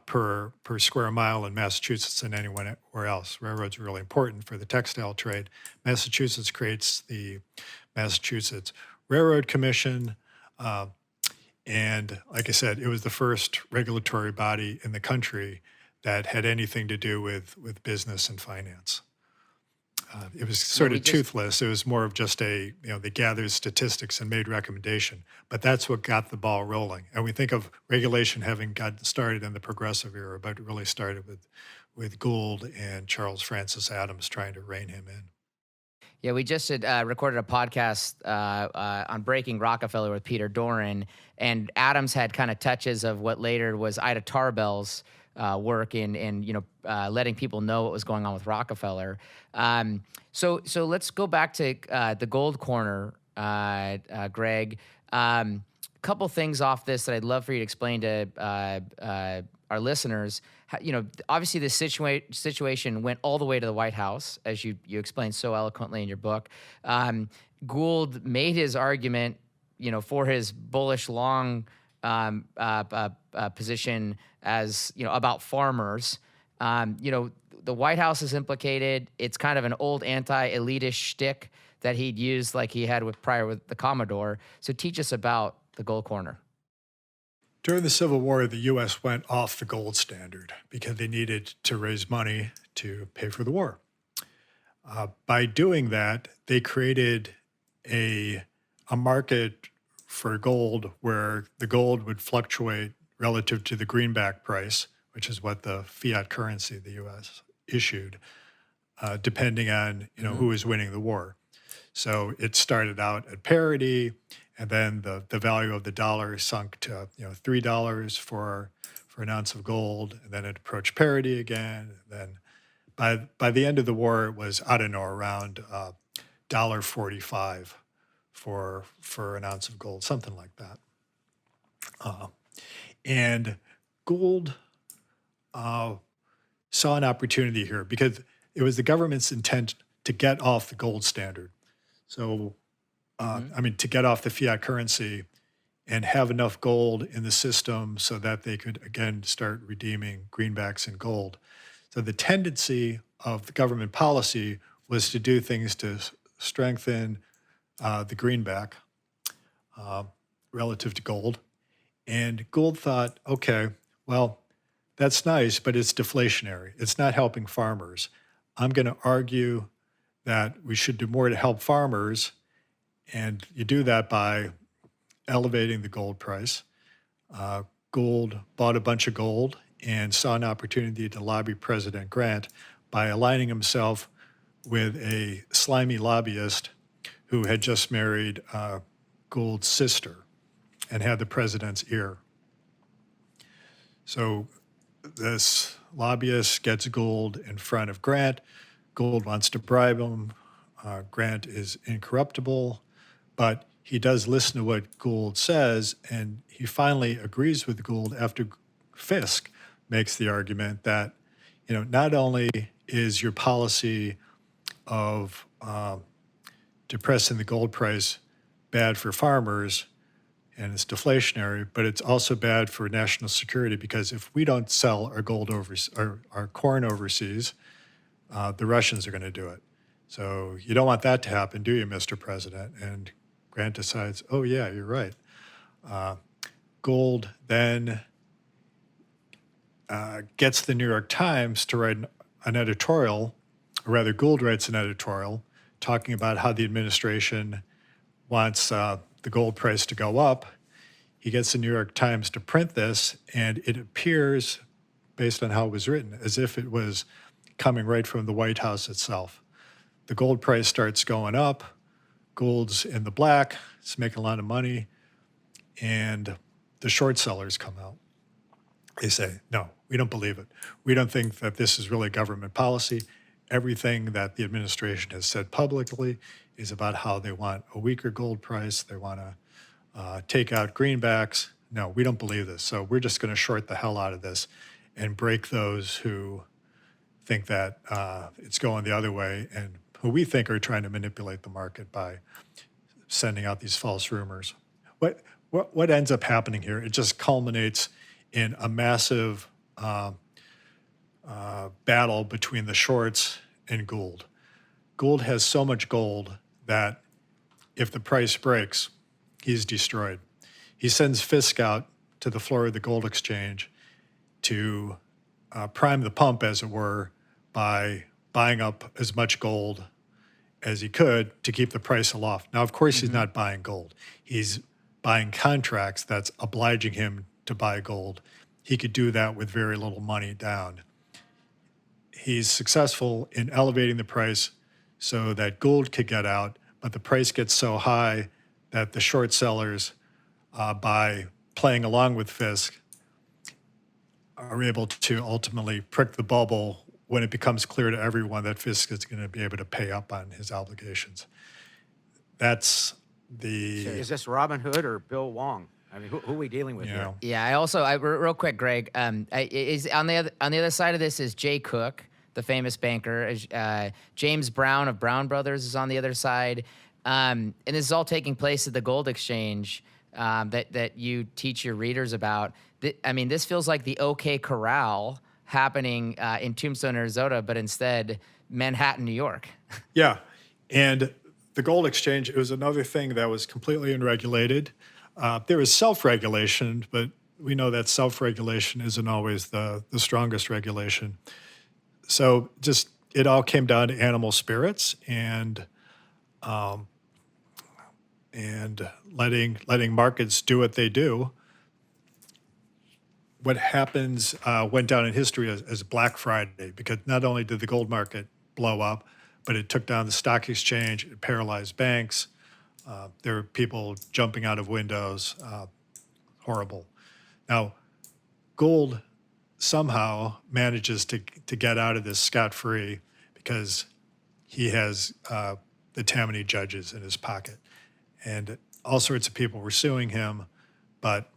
per square mile in Massachusetts than anywhere else. Railroads are really important for the textile trade. Massachusetts creates the Massachusetts Railroad Commission, And like I said, it was the first regulatory body in the country that had anything to do with business and finance. It was sort of toothless. It was more of just they gathered statistics and made recommendation. But that's what got the ball rolling. And we think of regulation having gotten started in the progressive era, but it really started with Gould and Charles Francis Adams trying to rein him in. Yeah, we just had recorded a podcast on Breaking Rockefeller with Peter Doran, and Adams had kind of touches of what later was Ida Tarbell's work in letting people know what was going on with Rockefeller. So let's go back to the Gold Corner, Greg. Couple things off this that I'd love for you to explain to our listeners. Obviously this situation went all the way to the White House, as you explained so eloquently in your book. Gould made his argument, for his bullish long position as about farmers. The White House is implicated. It's kind of an old anti-elitist shtick that he'd used, like he had prior with the Commodore. So teach us about the Gold Corner. During the Civil War, the U.S. went off the gold standard because they needed to raise money to pay for the war. By doing that, they created a market for gold where the gold would fluctuate relative to the greenback price, which is what the fiat currency the U.S. issued, depending on who was winning the war. So it started out at parity, and then the value of the dollar sunk to $3 for an ounce of gold, and then it approached parity again. And then by the end of the war, it was around $1.45 for an ounce of gold, something like that. And Gould saw an opportunity here because it was the government's intent to get off the gold standard. So, to get off the fiat currency and have enough gold in the system so that they could, again, start redeeming greenbacks in gold. So the tendency of the government policy was to do things to strengthen the greenback relative to gold. And Gould thought, okay, well, that's nice, but it's deflationary. It's not helping farmers. I'm going to argue that we should do more to help farmers, and you do that by elevating the gold price. Gould bought a bunch of gold and saw an opportunity to lobby President Grant by aligning himself with a slimy lobbyist who had just married Gould's sister and had the president's ear. So this lobbyist gets Gould in front of Grant. Gould wants to bribe him. Grant is incorruptible, but he does listen to what Gould says, and he finally agrees with Gould after Fisk makes the argument that, not only is your policy of depressing the gold price bad for farmers and it's deflationary, but it's also bad for national security because if we don't sell our gold our corn overseas, the Russians are going to do it. So you don't want that to happen, do you, Mr. President? And Grant decides, oh, yeah, you're right. Gould then gets the New York Times to write an editorial, or rather Gould writes an editorial talking about how the administration wants the gold price to go up. He gets the New York Times to print this, and it appears, based on how it was written, as if it was coming right from the White House itself. The gold price starts going up. Gould's in the black. It's making a lot of money. And the short sellers come out. They say, no, we don't believe it. We don't think that this is really government policy. Everything that the administration has said publicly is about how they want a weaker gold price. They want to take out greenbacks. No, we don't believe this. So we're just going to short the hell out of this and break those who think that it's going the other way and who we think are trying to manipulate the market by sending out these false rumors. What ends up happening here? It just culminates in a massive battle between the shorts and Gould. Gould has so much gold that if the price breaks, he's destroyed. he sends Fisk out to the floor of the gold exchange to prime the pump, as it were, by buying up as much gold as he could to keep the price aloft. Now, of course, he's not buying gold. He's buying contracts that's obliging him to buy gold. He could do that with very little money down. He's successful in elevating the price so that gold could get out, but the price gets so high that the short sellers, by playing along with Fisk, are able to ultimately prick the bubble when it becomes clear to everyone that Fisk is going to be able to pay up on his obligations. That's the... Is this Robin Hood or Bill Wong? I mean, who are we dealing with here? Yeah, I real quick, Greg, is on the other side of this is Jay Cook, the famous banker. James Brown of Brown Brothers is on the other side. And this is all taking place at the gold exchange that you teach your readers about. I mean, this feels like the OK Corral happening in Tombstone, Arizona, but instead Manhattan, New York. Yeah. And the gold exchange, it was another thing that was completely unregulated. There was self-regulation, but we know that self-regulation isn't always the strongest regulation. So just it all came down to animal spirits and letting markets do what they do. What happens went down in history as Black Friday, because not only did the gold market blow up, but it took down the stock exchange, it paralyzed banks. There were people jumping out of windows, horrible. Now, gold somehow manages to get out of this scot-free because he has the Tammany judges in his pocket. And all sorts of people were suing him, but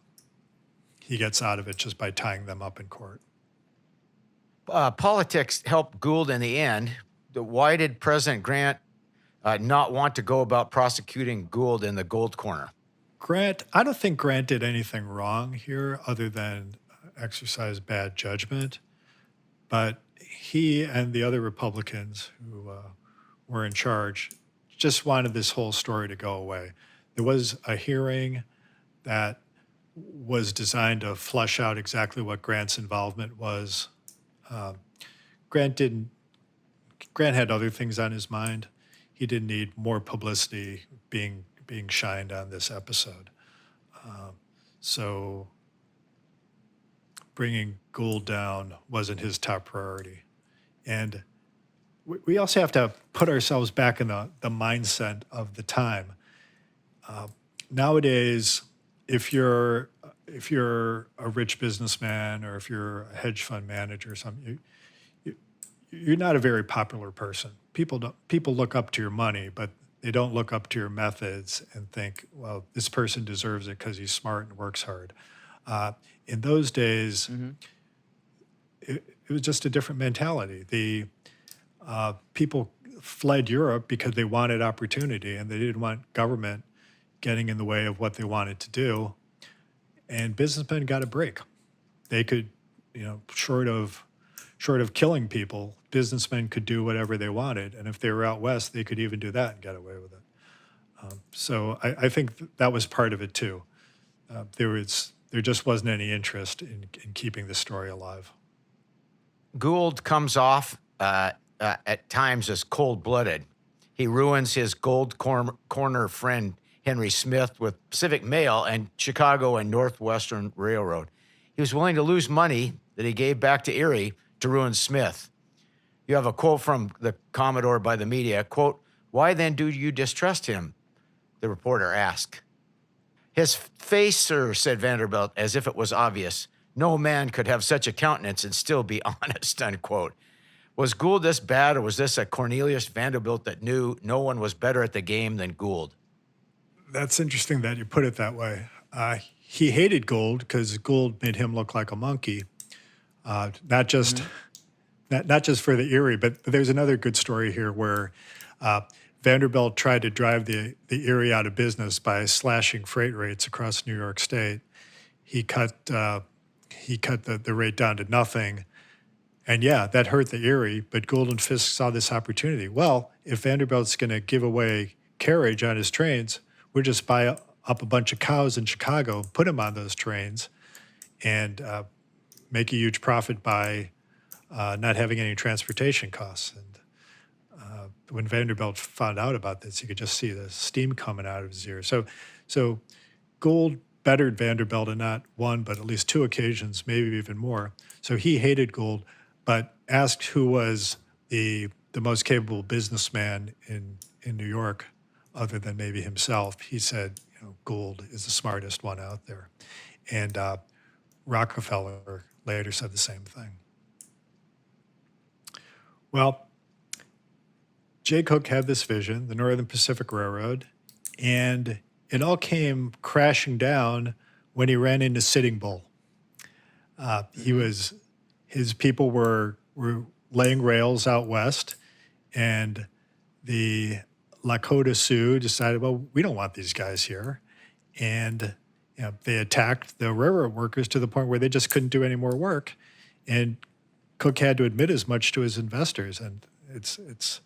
he gets out of it just by tying them up in court. Politics helped Gould in the end. Why did President Grant not want to go about prosecuting Gould in the gold corner? I don't think Grant did anything wrong here other than exercise bad judgment. But he and the other Republicans who were in charge just wanted this whole story to go away. There was a hearing that was designed to flesh out exactly what Grant's involvement was. Grant had other things on his mind. He didn't need more publicity being shined on this episode. So bringing Gould down wasn't his top priority. And we also have to put ourselves back in the mindset of the time. Nowadays, if you're a rich businessman or if you're a hedge fund manager or something, you're not a very popular person. People look up to your money, but they don't look up to your methods and think, well, this person deserves it because he's smart and works hard. In those days, it was just a different mentality. The people fled Europe because they wanted opportunity and they didn't want government getting in the way of what they wanted to do. And businessmen got a break. They could, short of killing people, businessmen could do whatever they wanted. And if they were out west, they could even do that and get away with it. So I think that was part of it too. There just wasn't any interest in keeping the story alive. Gould comes off at times as cold-blooded. He ruins his gold corner friend Henry Smith with Pacific Mail and Chicago and Northwestern Railroad. He was willing to lose money that he gave back to Erie to ruin Smith. You have a quote from the Commodore by the media, quote, "Why then do you distrust him?" the reporter asked. "His face, sir," said Vanderbilt, as if it was obvious. "No man could have such a countenance and still be honest," unquote. Was Gould this bad, or was this a Cornelius Vanderbilt that knew no one was better at the game than Gould? That's interesting that you put it that way. He hated Gould because Gould made him look like a monkey, not just for the Erie, but there's another good story here where Vanderbilt tried to drive the Erie out of business by slashing freight rates across New York State. He cut the rate down to nothing. And yeah, that hurt the Erie, but Gould and Fisk saw this opportunity. Well, if Vanderbilt's going to give away carriage on his trains, we'll just buy up a bunch of cows in Chicago, put them on those trains, and make a huge profit by not having any transportation costs. And when Vanderbilt found out about this, you could just see the steam coming out of his ears. So Gould bettered Vanderbilt on not one, but at least two occasions, maybe even more. So he hated Gould, but asked who was the most capable businessman in New York, other than maybe himself. He said, Gould is the smartest one out there. And Rockefeller later said the same thing. Well, Jay Cooke had this vision, the Northern Pacific Railroad, and it all came crashing down when he ran into Sitting Bull. His people were laying rails out west, and the Lakota Sioux decided, well, we don't want these guys here. And they attacked the railroad workers to the point where they just couldn't do any more work. And Cooke had to admit as much to his investors. And it's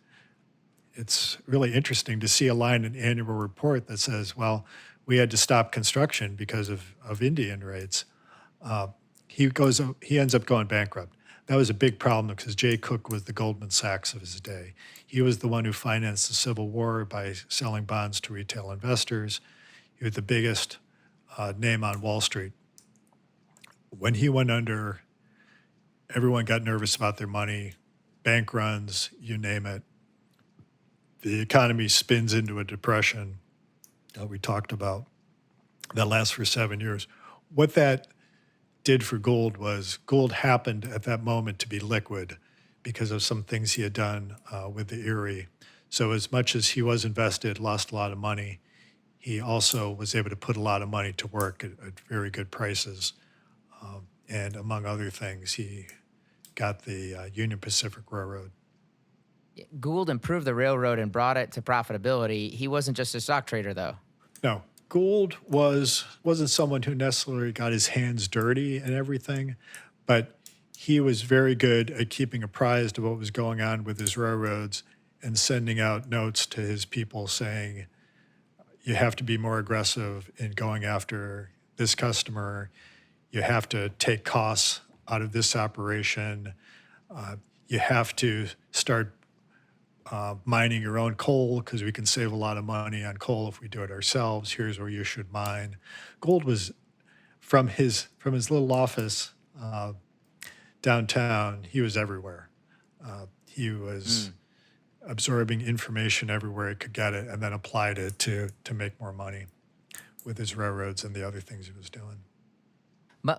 really interesting to see a line in the annual report that says, well, we had to stop construction because of Indian raids. He ends up going bankrupt. That was a big problem because Jay Cooke was the Goldman Sachs of his day. He was the one who financed the Civil War by selling bonds to retail investors. He was the biggest name on Wall Street. When he went under, everyone got nervous about their money, bank runs, you name it. The economy spins into a depression that we talked about that lasts for 7 years. What that did for Gould was Gould happened at that moment to be liquid because of some things he had done with the Erie. So as much as he was invested, lost a lot of money, he also was able to put a lot of money to work at very good prices. And among other things, he got the Union Pacific Railroad. Gould improved the railroad and brought it to profitability. He wasn't just a stock trader, though. No. Gould wasn't someone who necessarily got his hands dirty and everything, but he was very good at keeping apprised of what was going on with his railroads and sending out notes to his people saying, you have to be more aggressive in going after this customer. You have to take costs out of this operation. You have to start mining your own coal because we can save a lot of money on coal if we do it ourselves. Here's where you should mine. Gould was from his little office downtown. He was everywhere. He was absorbing information everywhere he could get it, and then applied it to make more money with his railroads and the other things he was doing.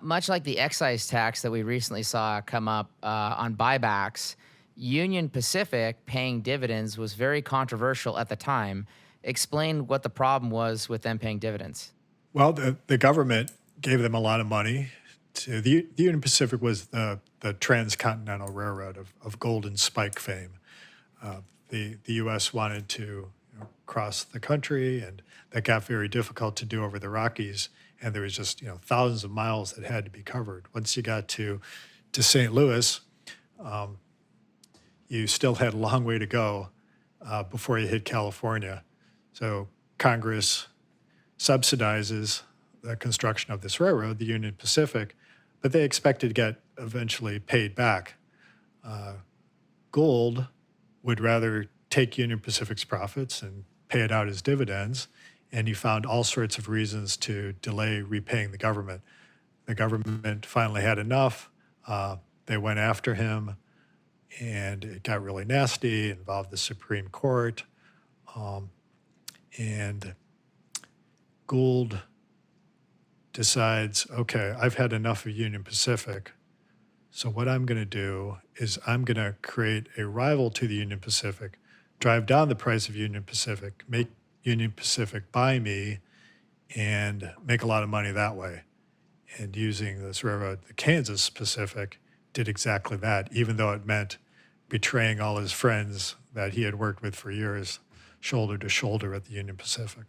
Much like the excise tax that we recently saw come up on buybacks, Union Pacific paying dividends was very controversial at the time. Explain what the problem was with them paying dividends. Well, the government gave them a lot of money. The Union Pacific was the transcontinental railroad of Golden Spike fame. The U.S. wanted to cross the country, and that got very difficult to do over the Rockies. And there was just thousands of miles that had to be covered. Once you got to St. Louis, you still had a long way to go before you hit California. So Congress subsidizes the construction of this railroad, the Union Pacific, but they expected to get eventually paid back. Gould would rather take Union Pacific's profits and pay it out as dividends, and he found all sorts of reasons to delay repaying the government. The government finally had enough. They went after him, and it got really nasty, involved the Supreme Court. And Gould decides, okay, I've had enough of Union Pacific. So what I'm going to do is I'm going to create a rival to the Union Pacific, drive down the price of Union Pacific, make Union Pacific buy me, and make a lot of money that way. And using this railroad, the Kansas Pacific, did exactly that, even though it meant betraying all his friends that he had worked with for years, shoulder to shoulder at the Union Pacific.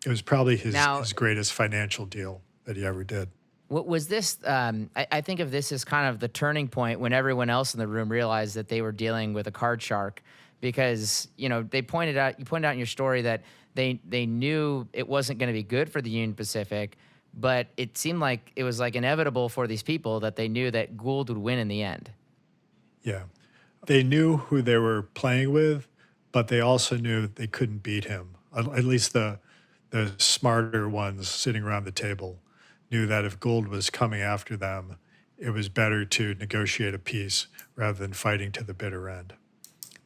It was probably his greatest financial deal that he ever did. What was this? I think of this as kind of the turning point when everyone else in the room realized that they were dealing with a card shark. because you pointed out in your story that they knew it wasn't going to be good for the Union Pacific, but it seemed like it was like inevitable for these people that they knew that Gould would win in the end. Yeah. They knew who they were playing with, but they also knew they couldn't beat him. At least the smarter ones sitting around the table knew that if Gould was coming after them, it was better to negotiate a peace rather than fighting to the bitter end.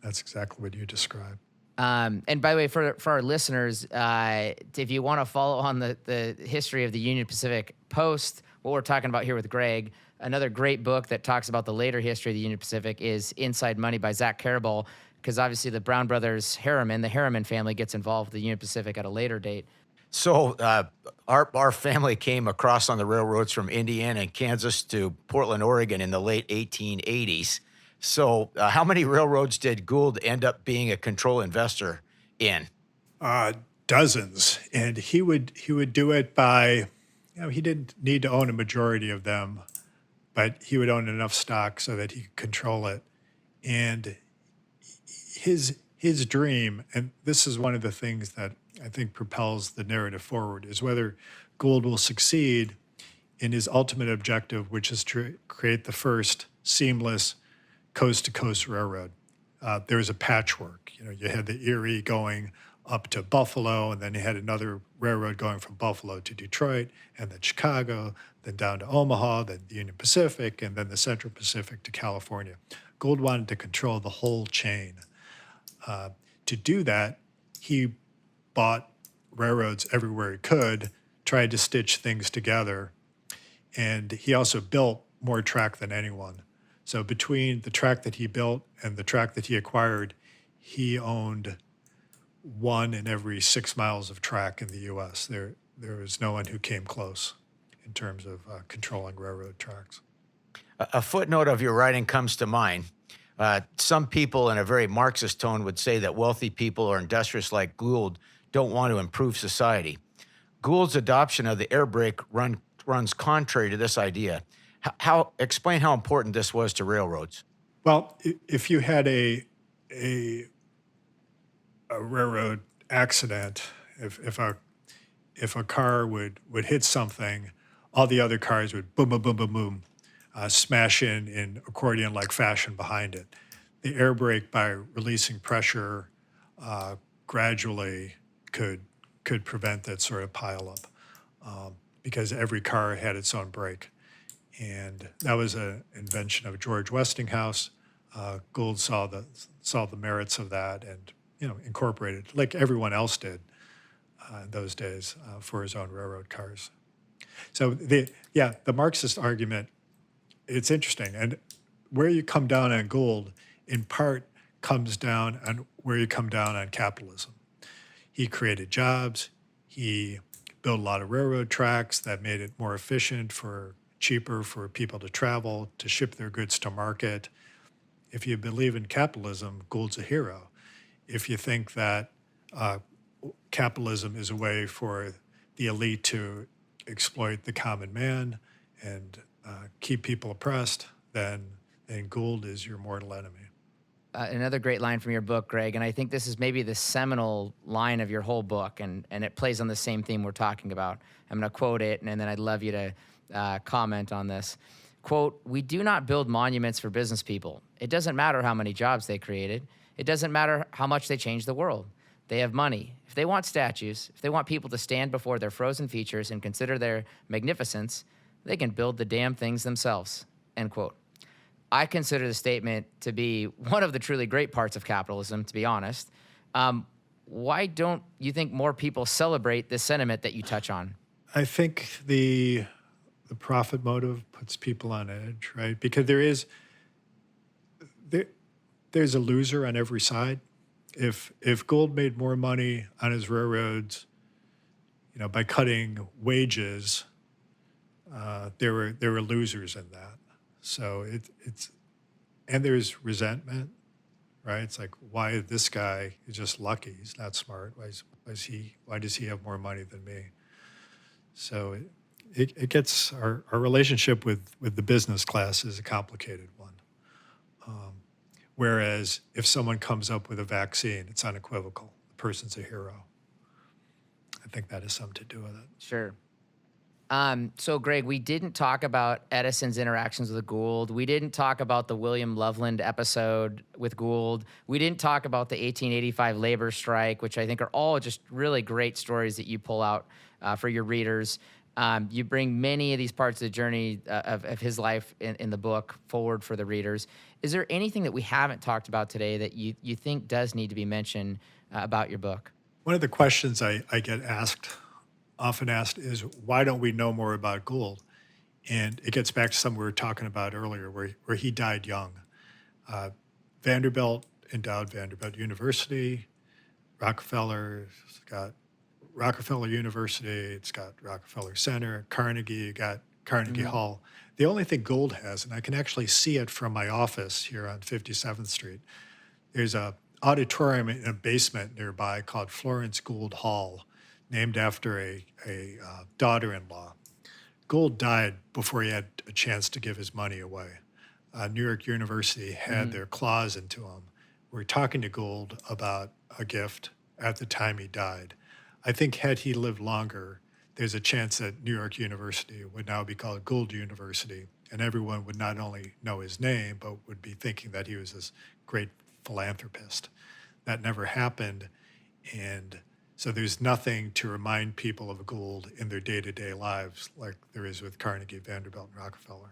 That's exactly what you described. And by the way, for our listeners, if you want to follow on the history of the Union Pacific post what we're talking about here with Greg, another great book that talks about the later history of the Union Pacific is Inside Money by Zach Karabel, because obviously the Brown brothers the Harriman family gets involved with the Union Pacific at a later date. So our family came across on the railroads from Indiana and Kansas to Portland, Oregon in the late 1880s. So how many railroads did Gould end up being a control investor in? Dozens. And he would do it by, he didn't need to own a majority of them, but he would own enough stock so that he could control it. And his dream, and this is one of the things that I think propels the narrative forward, is whether Gould will succeed in his ultimate objective, which is to create the first seamless coast-to-coast railroad. There was a patchwork. You had the Erie going up to Buffalo, and then you had another railroad going from Buffalo to Detroit, and then Chicago, then down to Omaha, then the Union Pacific, and then the Central Pacific to California. Gould wanted to control the whole chain. To do that, he bought railroads everywhere he could, tried to stitch things together, and he also built more track than anyone. So between the track that he built and the track that he acquired, he owned 1 in every 6 miles of track in the U.S. There was no one who came close in terms of controlling railroad tracks. A footnote of your writing comes to mind. Some people in a very Marxist tone would say that wealthy people or industrialists like Gould don't want to improve society. Gould's adoption of the air brake runs contrary to this idea. Explain how important this was to railroads. Well, if you had a railroad accident, if a car would hit something, all the other cars would boom, boom, boom, boom, boom, smash in accordion-like fashion behind it. The air brake, by releasing pressure gradually, could prevent that sort of pileup because every car had its own brake. And that was an invention of George Westinghouse. Gould saw the merits of that and incorporated, like everyone else did in those days, for his own railroad cars. So the Marxist argument, it's interesting. And where you come down on Gould, in part, comes down on where you come down on capitalism. He created jobs. He built a lot of railroad tracks that made it more efficient, cheaper for people to travel, to ship their goods to market. If you believe in capitalism, Gould's a hero. If you think that capitalism is a way for the elite to exploit the common man and keep people oppressed, then Gould is your mortal enemy. Another great line from your book, Greg, and I think this is maybe the seminal line of your whole book, and it plays on the same theme we're talking about. I'm going to quote it, and then I'd love you to comment on this. Quote, "We do not build monuments for business people. It doesn't matter how many jobs they created. It doesn't matter how much they changed the world. They have money. If they want statues, if they want people to stand before their frozen features and consider their magnificence, they can build the damn things themselves." End quote. I consider the statement to be one of the truly great parts of capitalism, to be honest. Why don't you think more people celebrate this sentiment that you touch on? I think the profit motive puts people on edge, right? Because there's a loser on every side. If Gould made more money on his railroads, by cutting wages, there were losers in that. So and there's resentment, right? It's like, why this guy is just lucky? He's not smart. Why does he have more money than me? So it gets our relationship with the business class is a complicated one. Whereas if someone comes up with a vaccine, it's unequivocal. The person's a hero. I think that has something to do with it. Sure. So, Greg, we didn't talk about Edison's interactions with Gould. We didn't talk about the William Loveland episode with Gould. We didn't talk about the 1885 labor strike, which I think are all just really great stories that you pull out for your readers. You bring many of these parts of the journey of his life in the book forward for the readers. Is there anything that we haven't talked about today that you think does need to be mentioned about your book? One of the questions I get often asked is, why don't we know more about Gould? And it gets back to something we were talking about earlier, where he died young. Vanderbilt endowed Vanderbilt University. Rockefeller's got Rockefeller University. It's got Rockefeller Center. Carnegie, you got Carnegie Hall. The only thing Gould has, and I can actually see it from my office here on 57th Street, there's a auditorium in a basement nearby called Florence Gould Hall, named after a daughter-in-law. Gould died before he had a chance to give his money away. New York University had their claws into him. We were talking to Gould about a gift at the time he died. I think had he lived longer, there's a chance that New York University would now be called Gould University, and everyone would not only know his name, but would be thinking that he was this great philanthropist. That never happened, and so there's nothing to remind people of Gould in their day-to-day lives like there is with Carnegie, Vanderbilt, and Rockefeller.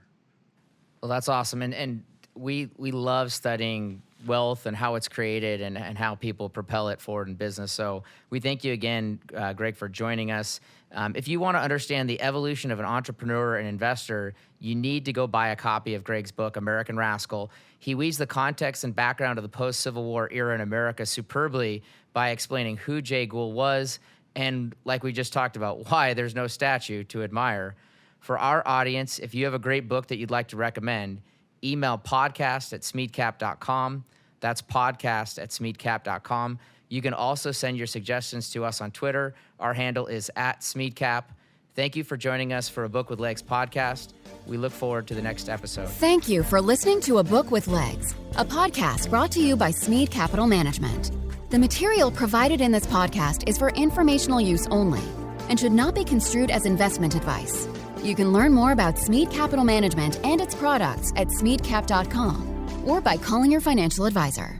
Well, that's awesome. And we love studying wealth and how it's created and how people propel it forward in business. So we thank you again, Greg, for joining us. If you want to understand the evolution of an entrepreneur and investor, you need to go buy a copy of Greg's book, American Rascal. He weaves the context and background of the post-Civil War era in America superbly by explaining who Jay Gould was and, like we just talked about, why there's no statue to admire. For our audience, if you have a great book that you'd like to recommend, email podcast@smeedcap.com. That's podcast@smeedcap.com. You can also send your suggestions to us on Twitter. Our handle is @SmeedCap. Thank you for joining us for A Book with Legs podcast. We look forward to the next episode. Thank you for listening to A Book with Legs, a podcast brought to you by Smeed Capital Management. The material provided in this podcast is for informational use only and should not be construed as investment advice. You can learn more about Smeed Capital Management and its products at smeedcap.com or by calling your financial advisor.